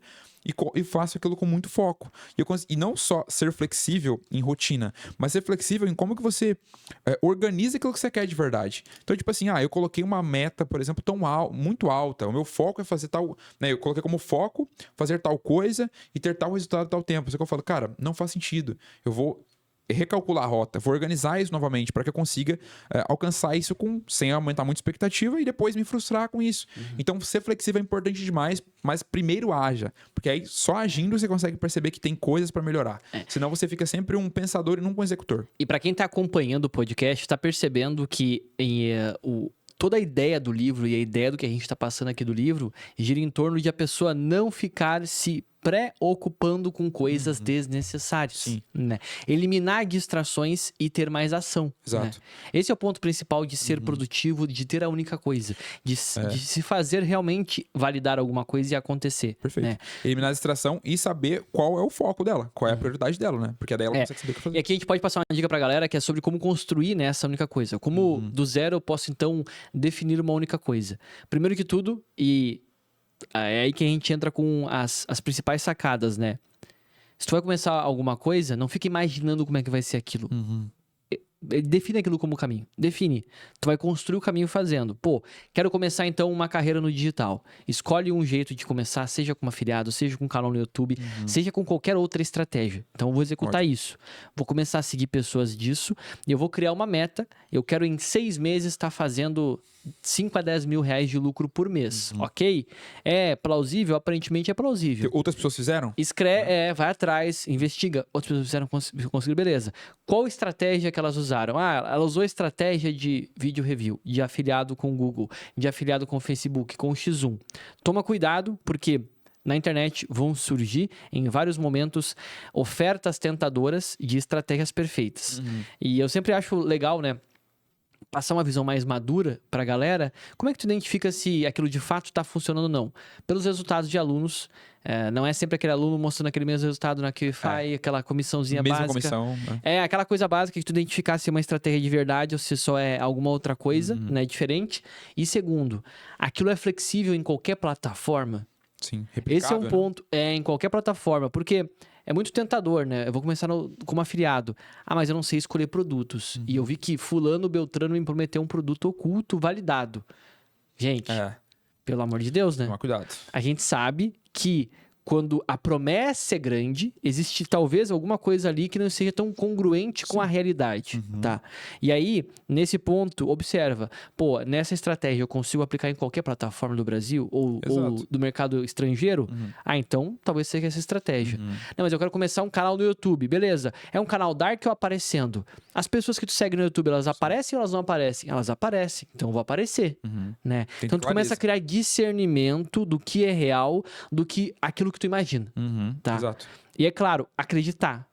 e faço aquilo com muito foco. E não só ser flexível em rotina, mas ser flexível em como que você organiza aquilo que você quer de verdade. Então, tipo assim, eu coloquei uma meta, por exemplo, muito alta. O meu foco é fazer tal... Né, eu coloquei como foco fazer tal coisa e ter tal resultado tal tempo. Só que eu falo, cara, não faz sentido. Eu vou recalcular a rota, vou organizar isso novamente para que eu consiga alcançar isso sem aumentar muito a expectativa e depois me frustrar com isso. Então, ser flexível é importante demais, mas primeiro haja, porque aí só agindo você consegue perceber que tem coisas para melhorar. Senão você fica sempre um pensador e nunca um executor. E para quem tá acompanhando o podcast, tá percebendo que toda a ideia do livro e a ideia do que a gente está passando aqui do livro gira em torno de a pessoa não ficar se preocupando com coisas desnecessárias. Sim. Né? Eliminar distrações e ter mais ação. Exato. Né? Esse é o ponto principal de ser produtivo, de ter a única coisa. De se fazer realmente validar alguma coisa e acontecer. Perfeito. Né? Eliminar a distração e saber qual é o foco dela, qual é a prioridade dela, né? Porque daí ela consegue saber o que fazer. E aqui a gente pode passar uma dica pra galera que é sobre como construir, né, essa única coisa. Como do zero eu posso, então, definir uma única coisa. Primeiro que tudo, e é aí que a gente entra com as principais sacadas, né? Se tu vai começar alguma coisa, não fica imaginando como é que vai ser aquilo. Define aquilo como caminho. Define. Tu vai construir o caminho fazendo. Pô, quero começar então uma carreira no digital. Escolhe um jeito de começar, seja com afiliado, seja com um canal no YouTube, seja com qualquer outra estratégia. Então eu vou executar isso. Vou começar a seguir pessoas disso e eu vou criar uma meta. Eu quero em 6 meses estar fazendo 5 a 10 mil reais de lucro por mês, ok? É plausível? Aparentemente é plausível. Outras pessoas fizeram? Vai atrás, investiga. Outras pessoas fizeram, conseguiram, beleza. Qual estratégia que elas usaram? Ela usou a estratégia de vídeo review, de afiliado com o Google, de afiliado com o Facebook, com o X1. Toma cuidado, porque na internet vão surgir, em vários momentos, ofertas tentadoras de estratégias perfeitas. E eu sempre acho legal, né? Passar uma visão mais madura para a galera. Como é que tu identifica se aquilo de fato está funcionando ou não? Pelos resultados de alunos. Não é sempre aquele aluno mostrando aquele mesmo resultado na QFI, aquela comissãozinha Mesma básica. comissão, né? É aquela coisa básica que tu identificar se é uma estratégia de verdade ou se só é alguma outra coisa, né, diferente. E segundo, aquilo é flexível em qualquer plataforma? Sim, Esse é um replicável, né? ponto, em qualquer plataforma, porque é muito tentador, né? Eu vou começar como afiliado. Mas eu não sei escolher produtos. E eu vi que fulano, beltrano me prometeu um produto oculto, validado. Gente, pelo amor de Deus, né? Toma cuidado. A gente sabe que quando a promessa é grande, existe talvez alguma coisa ali que não seja tão congruente com a realidade, tá? E aí, nesse ponto, observa, nessa estratégia eu consigo aplicar em qualquer plataforma do Brasil ou do mercado estrangeiro? Então, talvez seja essa estratégia. Não, mas eu quero começar um canal no YouTube, beleza. É um canal dark ou aparecendo? As pessoas que tu segue no YouTube, elas aparecem ou elas não aparecem? Elas aparecem, então eu vou aparecer, né? Então, tu começa a criar discernimento do que é real, do que aquilo que tu imagina, tá? Exato. E é claro, acreditar.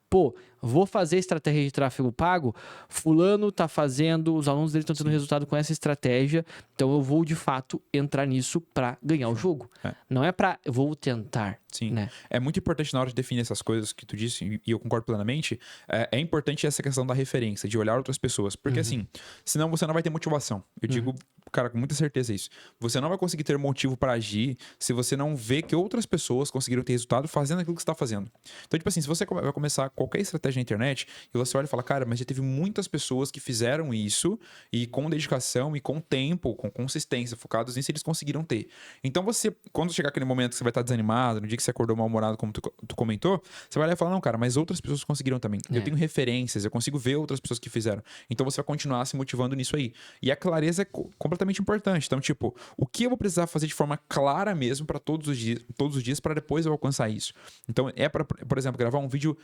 Vou fazer estratégia de tráfego pago, fulano tá fazendo, os alunos dele estão tendo resultado com essa estratégia, então eu vou, de fato, entrar nisso para ganhar o jogo. Não é vou tentar. Sim. Né? É muito importante na hora de definir essas coisas que tu disse, e eu concordo plenamente, é importante essa questão da referência, de olhar outras pessoas. Porque assim, senão você não vai ter motivação. Eu digo, cara, com muita certeza isso. Você não vai conseguir ter motivo para agir se você não vê que outras pessoas conseguiram ter resultado fazendo aquilo que você tá fazendo. Então, tipo assim, se você vai começar qualquer estratégia na internet, e você olha e fala, cara, mas já teve muitas pessoas que fizeram isso, e com dedicação, e com tempo, com consistência, focados nisso, eles conseguiram ter. Então você, quando chegar aquele momento que você vai estar desanimado, no dia que você acordou mal-humorado, como tu comentou, você vai olhar e falar, não, cara, mas outras pessoas conseguiram também. Eu tenho referências, eu consigo ver outras pessoas que fizeram. Então você vai continuar se motivando nisso aí. E a clareza é completamente importante. Então, tipo, o que eu vou precisar fazer de forma clara mesmo para todos os dias para depois eu alcançar isso? Então, por exemplo, gravar um vídeo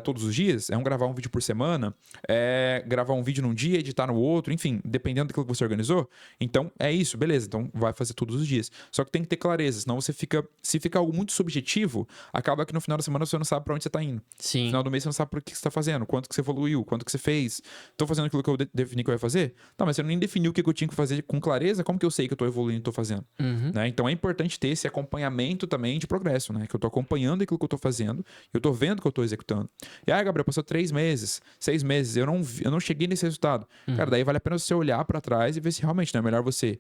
todos os dias? É gravar um vídeo por semana? É gravar um vídeo num dia, editar no outro? Enfim, dependendo daquilo que você organizou. Então, é isso, beleza. Então, vai fazer todos os dias. Só que tem que ter clareza, senão se fica algo muito subjetivo, acaba que no final da semana você não sabe para onde você tá indo. Sim. No final do mês você não sabe por que você tá fazendo, quanto que você evoluiu, quanto que você fez. Tô fazendo aquilo que eu defini que eu ia fazer? Não, mas você nem definiu o que eu tinha que fazer com clareza, como que eu sei que eu tô evoluindo e tô fazendo? Né? Então é importante ter esse acompanhamento também de progresso, né? Que eu tô acompanhando aquilo que eu tô fazendo, eu tô vendo que eu tô executando. E aí, Gabriel, passou 3 meses, 6 meses, eu não cheguei nesse resultado. Cara, daí vale a pena você olhar para trás e ver se realmente não é melhor você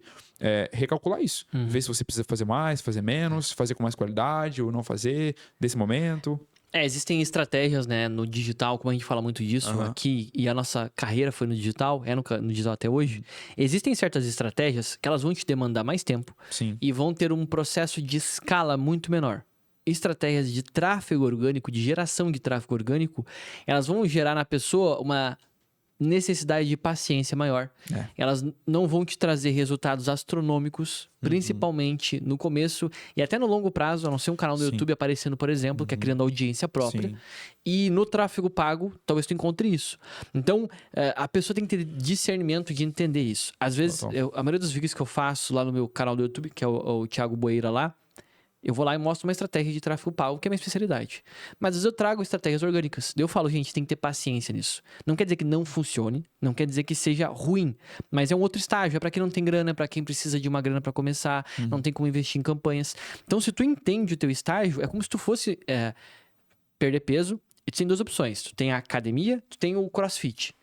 recalcular isso. Ver se você precisa fazer mais, fazer menos, fazer com mais qualidade ou não fazer desse momento. Existem estratégias, né, no digital, como a gente fala muito disso aqui, e a nossa carreira foi no digital, no digital até hoje. Existem certas estratégias que elas vão te demandar mais tempo. Sim. E vão ter um processo de escala muito menor. Estratégias de tráfego orgânico, de geração de tráfego orgânico, elas vão gerar na pessoa uma necessidade de paciência maior. Elas não vão te trazer resultados astronômicos, principalmente no começo e até no longo prazo, a não ser um canal no YouTube aparecendo, por exemplo, que é criando audiência própria. Sim. E no tráfego pago, talvez tu encontre isso. Então, a pessoa tem que ter discernimento de entender isso. Às vezes, a maioria dos vídeos que eu faço lá no meu canal do YouTube, que é o Thiago Boeira lá, eu vou lá e mostro uma estratégia de tráfego pago, que é a minha especialidade. Mas às vezes eu trago estratégias orgânicas. Eu falo, gente, tem que ter paciência nisso. Não quer dizer que não funcione, não quer dizer que seja ruim, mas é um outro estágio. É para quem não tem grana, é para quem precisa de uma grana para começar, não tem como investir em campanhas. Então, se tu entende o teu estágio, é como se tu fosse perder peso, e tu tem 2 opções. Tu tem a academia, tu tem o CrossFit.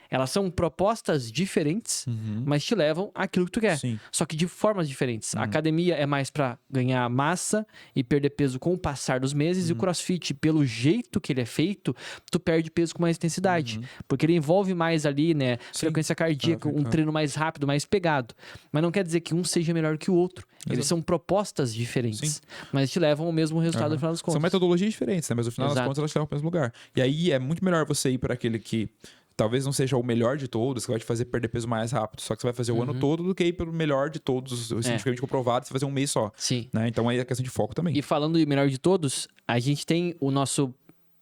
Elas são propostas diferentes, mas te levam àquilo que tu quer. Sim. Só que de formas diferentes. A academia é mais para ganhar massa e perder peso com o passar dos meses. E o CrossFit, pelo jeito que ele é feito, tu perde peso com mais intensidade. Porque ele envolve mais ali, né? Frequência cardíaca, um treino mais rápido, mais pegado. Mas não quer dizer que um seja melhor que o outro. Eles são propostas diferentes. Mas te levam ao mesmo resultado no final das contas. São metodologias diferentes, né? Mas no final das contas elas te levam para o mesmo lugar. E aí é muito melhor você ir para aquele que talvez não seja o melhor de todos, que vai te fazer perder peso mais rápido, só que você vai fazer o ano todo do que ir pelo melhor de todos, cientificamente comprovado, você vai fazer um mês só. Sim. Né? Então aí é questão de foco também. E falando do melhor de todos, a gente tem o nosso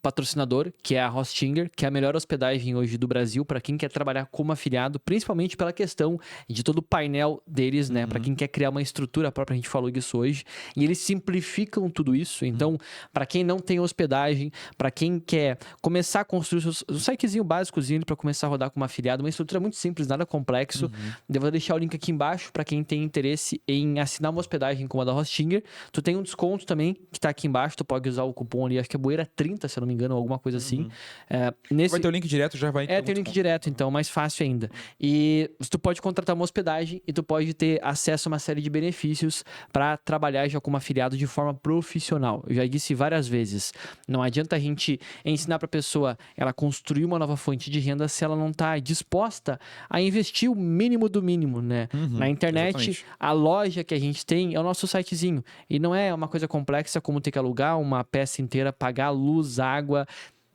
patrocinador, que é a Hostinger, que é a melhor hospedagem hoje do Brasil para quem quer trabalhar como afiliado, principalmente pela questão de todo o painel deles, né? Para quem quer criar uma estrutura própria, a gente falou disso hoje. E eles simplificam tudo isso. Então, para quem não tem hospedagem, para quem quer começar a construir o sitezinho básicozinho para começar a rodar como afiliado, uma estrutura muito simples, nada complexo. Eu vou deixar o link aqui embaixo para quem tem interesse em assinar uma hospedagem como a da Hostinger. Tu tem um desconto também, que tá aqui embaixo, tu pode usar o cupom ali, acho que é Boeira30, se eu não me engano, alguma coisa assim. Vai ter o link direto, já vai... tem o link direto, então, mais fácil ainda. E tu pode contratar uma hospedagem e tu pode ter acesso a uma série de benefícios para trabalhar já como afiliado de forma profissional. Eu já disse várias vezes, não adianta a gente ensinar para a pessoa ela construir uma nova fonte de renda se ela não está disposta a investir o mínimo do mínimo, né? Na internet, exatamente. A loja que a gente tem é o nosso sitezinho. E não é uma coisa complexa como ter que alugar uma peça inteira, pagar luz, água,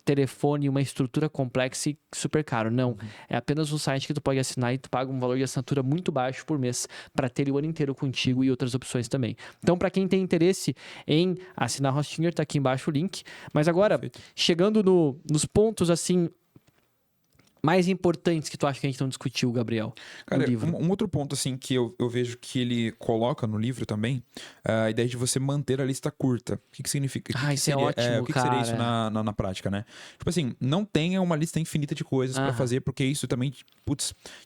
telefone, uma estrutura complexa e super caro. Não, é apenas um site que tu pode assinar e tu paga um valor de assinatura muito baixo por mês para ter o ano inteiro contigo e outras opções também. Então, para quem tem interesse em assinar Hostinger, tá aqui embaixo o link. Mas agora, chegando nos pontos assim mais importantes que tu acha que a gente não discutiu, Gabriel? Cara, um outro ponto assim que eu vejo que ele coloca no livro também, a ideia de você manter a lista curta. O que significa? Isso é ótimo, o que seria isso na prática, né? Tipo assim, não tenha uma lista infinita de coisas pra fazer, porque isso também,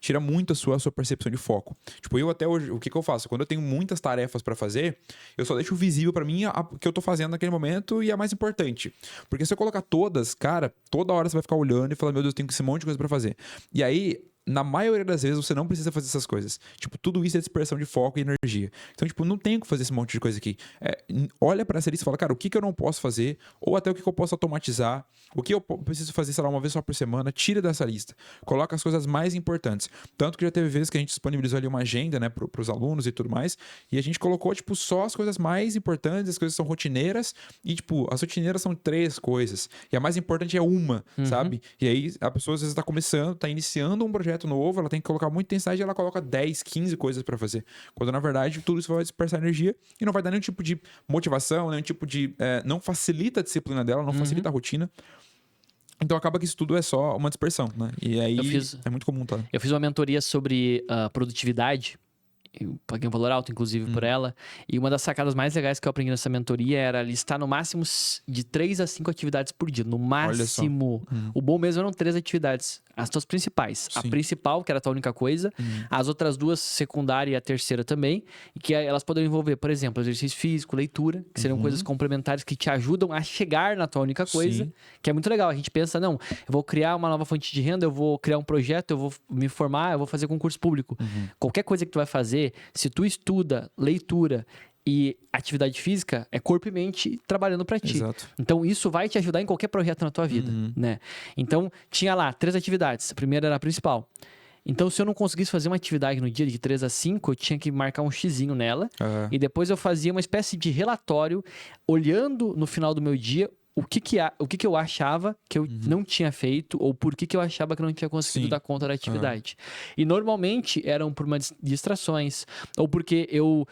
tira muito a sua percepção de foco. Tipo, eu até hoje, o que eu faço? Quando eu tenho muitas tarefas pra fazer, eu só deixo visível pra mim o que eu tô fazendo naquele momento e a mais importante. Porque se eu colocar todas, cara, toda hora você vai ficar olhando e falar, meu Deus, eu tenho esse monte de coisa pra fazer. E aí, na maioria das vezes, você não precisa fazer essas coisas. Tipo, tudo isso é dispersão de foco e energia. Então, tipo, não tem que fazer esse monte de coisa aqui. Olha pra essa lista e fala, cara, o que eu não posso fazer? Ou até o que eu posso automatizar? O que eu preciso fazer, sei lá, uma vez só por semana? Tira dessa lista. Coloca as coisas mais importantes. Tanto que já teve vezes que a gente disponibilizou ali uma agenda, né, pros alunos e tudo mais. E a gente colocou, tipo, só as coisas mais importantes, as coisas são rotineiras. E, tipo, as rotineiras são 3 coisas. E a mais importante é uma, sabe? E aí, a pessoa às vezes tá começando, tá iniciando um projeto novo, ela tem que colocar muita intensidade e ela coloca 10, 15 coisas pra fazer. Quando, na verdade, tudo isso vai dispersar energia e não vai dar nenhum tipo de motivação, nenhum tipo de... não facilita a disciplina dela, não facilita a rotina. Então, acaba que isso tudo é só uma dispersão, né? E aí, é muito comum, tá? Eu fiz uma mentoria sobre produtividade. Eu paguei um valor alto, inclusive, por ela. E uma das sacadas mais legais que eu aprendi nessa mentoria era listar no máximo de 3 a 5 atividades por dia. No máximo. O bom mesmo eram 3 atividades. As tuas principais. Sim. A principal, que era a tua única coisa. As outras 2, secundária e a terceira também. E que elas poderiam envolver, por exemplo, exercício físico, leitura. Que seriam coisas complementares que te ajudam a chegar na tua única coisa. Sim. Que é muito legal. A gente pensa, não, eu vou criar uma nova fonte de renda, eu vou criar um projeto, eu vou me formar, eu vou fazer concurso público. Qualquer coisa que tu vai fazer, se tu estuda leitura e atividade física, é corpo e mente trabalhando pra ti. Exato. Então, isso vai te ajudar em qualquer projeto na tua vida, né? Então, tinha lá 3 atividades. A primeira era a principal. Então, se eu não conseguisse fazer uma atividade no dia de 3 a 5, eu tinha que marcar um xizinho nela. E depois eu fazia uma espécie de relatório, olhando no final do meu dia o que eu achava que eu não tinha feito ou por que eu achava que eu não tinha conseguido dar conta da atividade. E normalmente eram por uma distrações ou porque eu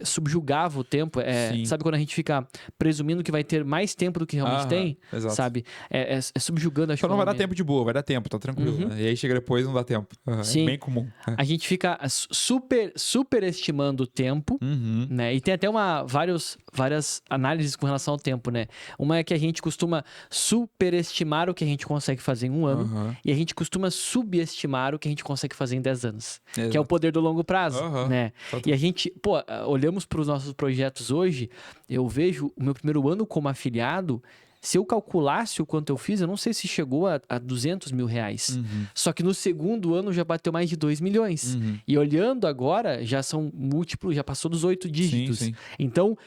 subjugava o tempo. Sabe quando a gente fica presumindo que vai ter mais tempo do que realmente tem? Exato. Sabe? É subjugando. Só não vai dar tempo de boa, vai dar tempo, tá tranquilo. Né? E aí chega depois não dá tempo. Sim. É bem comum. A gente fica superestimando o tempo, né? E tem até várias análises com relação ao tempo, né? Uma é que a gente costuma superestimar o que a gente consegue fazer em um ano e a gente costuma subestimar o que a gente consegue fazer em 10 anos. Exato. Que é o poder do longo prazo, né? E a gente, olhamos para os nossos projetos hoje, eu vejo o meu primeiro ano como afiliado, se eu calculasse o quanto eu fiz, eu não sei se chegou a 200 mil reais. Só que no segundo ano já bateu mais de 2 milhões. E olhando agora, já são múltiplos, já passou dos 8 dígitos. Sim. Então,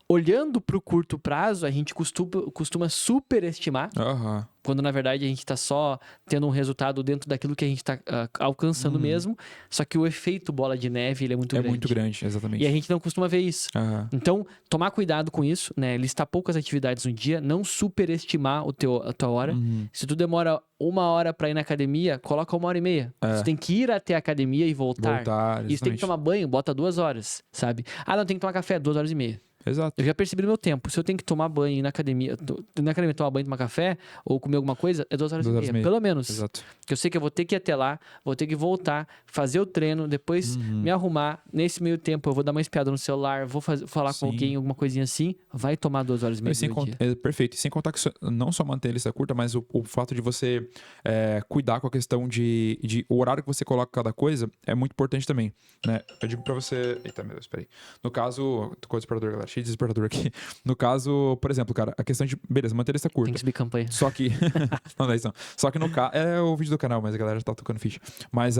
olhando pro curto prazo, a gente costuma superestimar, Aham. quando na verdade a gente tá só tendo um resultado dentro daquilo que a gente tá alcançando mesmo, só que o efeito bola de neve, ele é muito É grande. muito grande, E exatamente. a gente não costuma ver isso. Aham. Então, tomar cuidado com isso, né? Listar poucas atividades no dia, não superestimar a tua hora. Se tu demora 1 hora pra ir na academia, coloca 1h30. É. Tu tem que ir até a academia e voltar. Voltar, E se tem que exatamente. tomar banho, bota 2 horas, sabe? Ah, não, tem que tomar café, 2h30. Exato. Eu já percebi no meu tempo. Se eu tenho que tomar banho e ir na academia, tomar banho, tomar café, ou comer alguma coisa, é 2h30, pelo menos. Exato. Porque eu sei que eu vou ter que ir até lá, vou ter que voltar, fazer o treino, depois me arrumar. Nesse meio tempo, eu vou dar uma espiada no celular, vou falar com Sim. alguém, alguma coisinha assim. Vai tomar 2h30 Mas sem do dia. perfeito. E sem contar que não só manter a lista curta, mas o fato de você cuidar com a questão de o horário que você coloca cada coisa é muito importante também, né? Eu digo pra você... Eita, meu Deus, peraí. No caso... Tô com o despertador, galera. Cheio de despertador aqui. No caso, por exemplo, cara, a questão de... Beleza, manter a lista curta. Tem que subir campanha. Só que... não, não é isso não. Só que no caso... É o vídeo do canal, mas a galera já tá tocando ficha. Mas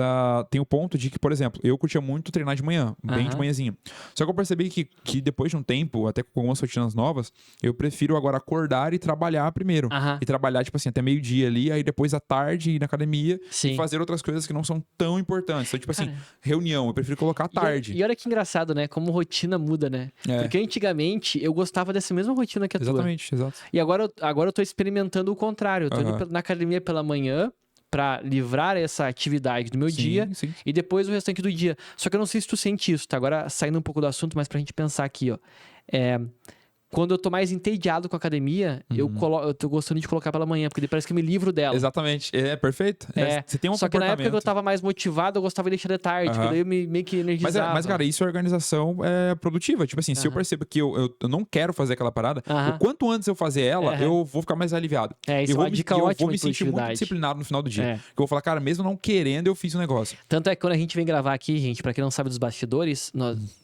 tem o ponto de que, por exemplo, eu curtia muito treinar de manhã, bem de manhãzinho. Só que eu percebi que depois de um tempo, até com algumas rotinas novas, eu prefiro agora acordar e trabalhar primeiro. E trabalhar, tipo assim, até meio-dia ali, aí depois à tarde ir na academia Sim. e fazer outras coisas que não são tão importantes. Então, tipo assim, Cara, reunião, eu prefiro colocar à tarde. E olha que engraçado, né? Como rotina muda, né? É. Porque antigamente eu gostava dessa mesma rotina que a tua. Exatamente, exato. E agora eu tô experimentando o contrário. Eu tô Aham. indo na academia pela manhã pra livrar essa atividade do meu dia Sim. e depois o restante do dia. Só que eu não sei se tu sente isso, tá? Agora saindo um pouco do assunto, mas pra gente pensar aqui, ó. Quando eu tô mais entediado com a academia, eu tô gostando de colocar pela manhã, porque daí parece que eu me livro dela. Exatamente. É perfeito. Você tem um Só que na época que eu comportamento. tava mais motivado, eu gostava de deixar de tarde, porque daí eu meio que energizava. Mas, cara, isso é organização produtiva. Tipo assim, se eu percebo que eu não quero fazer aquela parada, o quanto antes eu fazer ela, eu vou ficar mais aliviado. Isso é uma dica eu ótima vou me de sentir muito produtividade. disciplinado no final do dia. Que eu vou falar, cara, mesmo não querendo, eu fiz o negócio. Tanto é que quando a gente vem gravar aqui, gente, pra quem não sabe dos bastidores,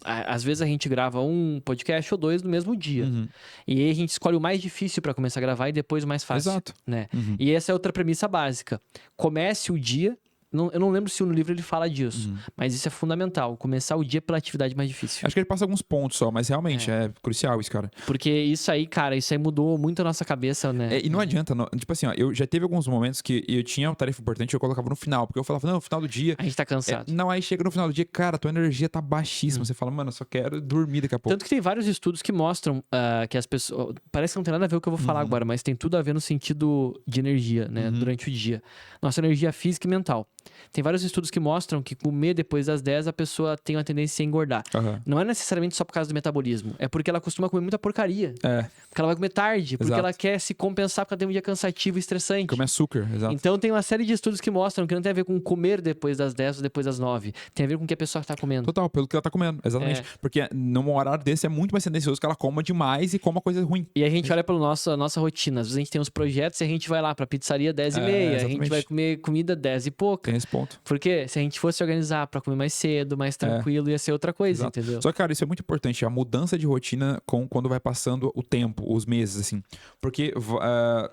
às vezes a gente grava um podcast ou 2 no mesmo dia. E aí a gente escolhe o mais difícil pra começar a gravar e depois o mais fácil. Exato. Né? E essa é outra premissa básica. Comece o dia... eu não lembro se no livro ele fala disso, mas isso é fundamental. Começar o dia pela atividade mais difícil. Acho que ele passa alguns pontos só, mas realmente é crucial isso, cara. Porque isso aí, cara, mudou muito a nossa cabeça, né? E não adianta, tipo assim, ó, eu já teve alguns momentos que eu tinha uma tarefa importante e eu colocava no final, porque eu falava, não, no final do dia... A gente tá cansado. Não, aí chega no final do dia, cara, tua energia tá baixíssima. Você fala, mano, eu só quero dormir daqui a pouco. Tanto que tem vários estudos que mostram que as pessoas... Parece que não tem nada a ver com o que eu vou falar agora, mas tem tudo a ver no sentido de energia, né? Durante o dia. Nossa energia física e mental. Tem vários estudos que mostram que comer depois das 10 a pessoa tem uma tendência a engordar. Não é necessariamente só por causa do metabolismo. É porque ela costuma comer muita porcaria. Porque ela vai comer tarde. Porque ela quer se compensar porque ela tem um dia cansativo e estressante. Comer açúcar, exato. Então tem uma série de estudos que mostram que não tem a ver com comer depois das 10 ou depois das 9. Tem a ver com o que a pessoa tá comendo. Total, pelo que ela tá comendo, exatamente. Porque num horário desse é muito mais tendencioso que ela coma demais e coma coisa ruim. E a gente olha pela nossa rotina. Às vezes a gente tem uns projetos e a gente vai lá pra pizzaria 10h30. A gente vai comer comida 10 e pouca. Tem esse ponto. Porque se a gente fosse organizar pra comer mais cedo, mais tranquilo, ia ser outra coisa, entendeu? Só que, cara, isso é muito importante. A mudança de rotina quando vai passando o tempo, os meses, assim. Porque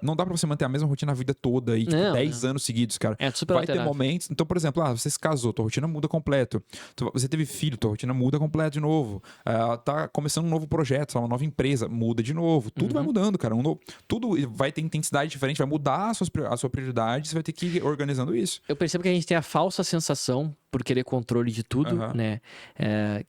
não dá pra você manter a mesma rotina a vida toda e, tipo, 10 anos seguidos, cara. É super vai ter alterável. momentos... Então, por exemplo, você se casou, tua rotina muda completo. Você teve filho, tua rotina muda completo de novo. Tá começando um novo projeto, uma nova empresa, muda de novo. Tudo vai mudando, cara. Tudo vai ter intensidade diferente, vai mudar a sua prioridade, você vai ter que ir organizando isso. Eu percebo que a gente tem a falsa sensação, por querer controle de tudo, né?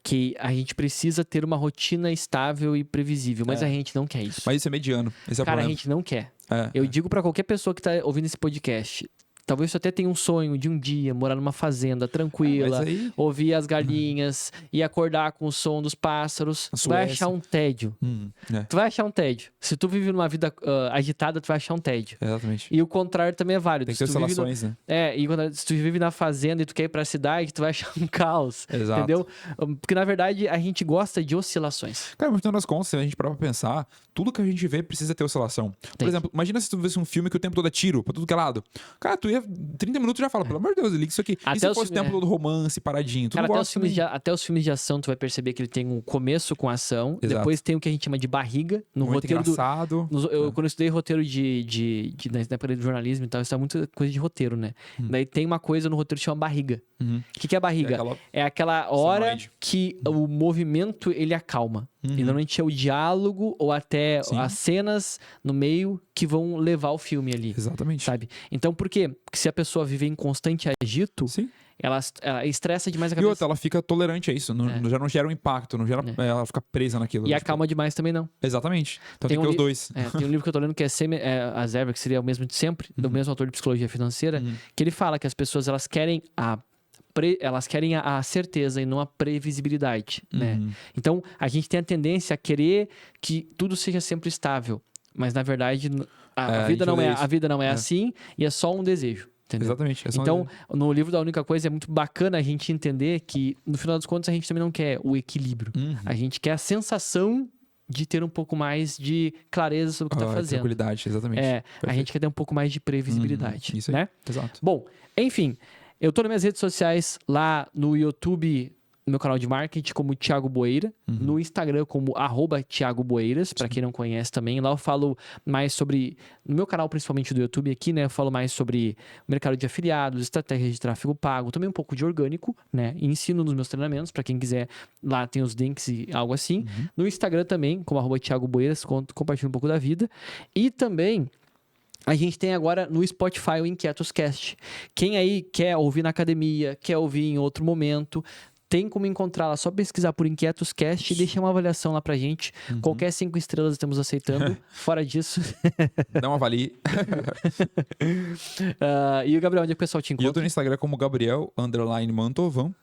Que a gente precisa ter uma rotina estável e previsível, mas a gente não quer isso. Mas isso é mediano. Esse é o Cara, a problema. gente não quer. Eu digo pra qualquer pessoa que tá ouvindo esse podcast, talvez você até tenha um sonho de um dia morar numa fazenda tranquila, ouvir as galinhas e acordar com o som dos pássaros. Tu vai achar um tédio. Tu vai achar um tédio. Se tu vive numa vida agitada, tu vai achar um tédio. Exatamente. E o contrário também é válido. Tem que ter oscilações, né? E se tu vive na fazenda e tu quer ir pra cidade, tu vai achar um caos. Exato. Entendeu? Porque, na verdade, a gente gosta de oscilações. Cara, mas no final das contas, se a gente parar pra pensar, tudo que a gente vê precisa ter oscilação. Por exemplo, imagina se tu visse um filme que o tempo todo é tiro, pra tudo que é lado. Cara, tu ia 30 minutos já fala, pelo amor de Deus, liga isso aqui. Até e se fosse o tempo todo romance, paradinho? Tu Cara, não até gosta os filmes de ação, tu vai perceber que ele tem um começo com ação, Exato. depois tem o que a gente chama de barriga, no muito roteiro engraçado. Quando eu estudei roteiro na época do jornalismo e tal, isso é muita coisa de roteiro, né? Daí tem uma coisa no roteiro que chama barriga. O que é a barriga? É aquela hora que o movimento, ele acalma. E normalmente é o diálogo ou até Sim. as cenas no meio que vão levar o filme ali. Exatamente. Sabe? Então, por quê? Porque se a pessoa vive em constante agito, Sim. ela estressa demais a E cabeça. outra, ela fica tolerante a isso. Já não gera um impacto, não gera, ela fica presa naquilo. E tipo, acalma demais também não. Exatamente. Então Tem tem que um ter os dois. Tem um livro que eu tô lendo que é As Ever, que seria o mesmo de sempre, do mesmo autor de Psicologia Financeira, que ele fala que as pessoas elas querem a certeza e não a previsibilidade, né? Então, a gente tem a tendência a querer que tudo seja sempre estável, mas na verdade a vida não é assim e é só um desejo. Entendeu? Exatamente. Então, no livro da Única Coisa é muito bacana a gente entender que, no final das contas, a gente também não quer o equilíbrio. A gente quer a sensação de ter um pouco mais de clareza sobre o que está fazendo. Tranquilidade, exatamente. A gente quer ter um pouco mais de previsibilidade. Isso aí. Né? Exato. Bom, enfim, eu tô nas minhas redes sociais, lá no YouTube, no meu canal de marketing, como Thiago Boeira, no Instagram como @ThiagoBoeiras, para quem não conhece também. Lá eu falo mais sobre, no meu canal principalmente do YouTube aqui, né, eu falo mais sobre o mercado de afiliados, estratégias de tráfego pago, também um pouco de orgânico, né, e ensino nos meus treinamentos, para quem quiser, lá tem os links e algo assim. No Instagram também, como @ThiagoBoeiras, compartilho um pouco da vida. E também a gente tem agora no Spotify o InquietosCast. Quem aí quer ouvir na academia, quer ouvir em outro momento, tem como encontrar lá, só pesquisar por InquietosCast e deixar uma avaliação lá pra gente. Qualquer 5 estrelas estamos aceitando. Fora disso. Dá uma avalie. E o Gabriel, onde é que o pessoal te E eu tô encontra? no Instagram como Gabriel_Mantovan.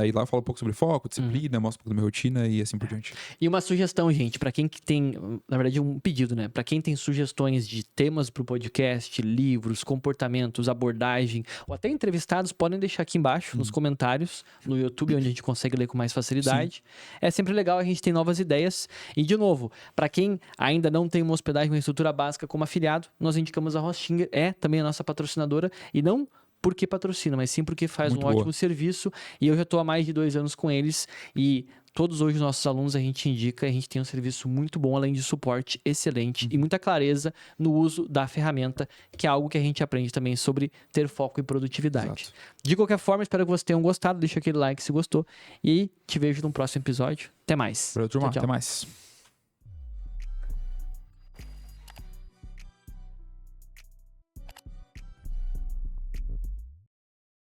E lá eu falo um pouco sobre foco, disciplina, mostro um pouco da minha rotina e assim por diante. E uma sugestão, gente, pra quem que tem, na verdade, um pedido, né? Pra quem tem sugestões de temas pro podcast, livros, comportamentos, abordagem, ou até entrevistados, podem deixar aqui embaixo nos comentários, no YouTube, onde a gente consegue ler com mais facilidade. É sempre legal, a gente tem novas ideias. E, de novo, pra quem ainda não tem uma hospedagem, uma estrutura básica como afiliado, nós indicamos a Hostinger, é também a nossa patrocinadora, e não porque patrocina, mas sim porque faz Muito um boa. ótimo serviço. E eu já estou há mais de 2 anos com eles e todos hoje os nossos alunos a gente indica, a gente tem um serviço muito bom, além de suporte excelente e muita clareza no uso da ferramenta, que é algo que a gente aprende também sobre ter foco e produtividade. Exato. De qualquer forma, espero que vocês tenham gostado, deixa aquele like se gostou e te vejo no próximo episódio. Até mais. Valeu, turma. Tchau, tchau. Até mais.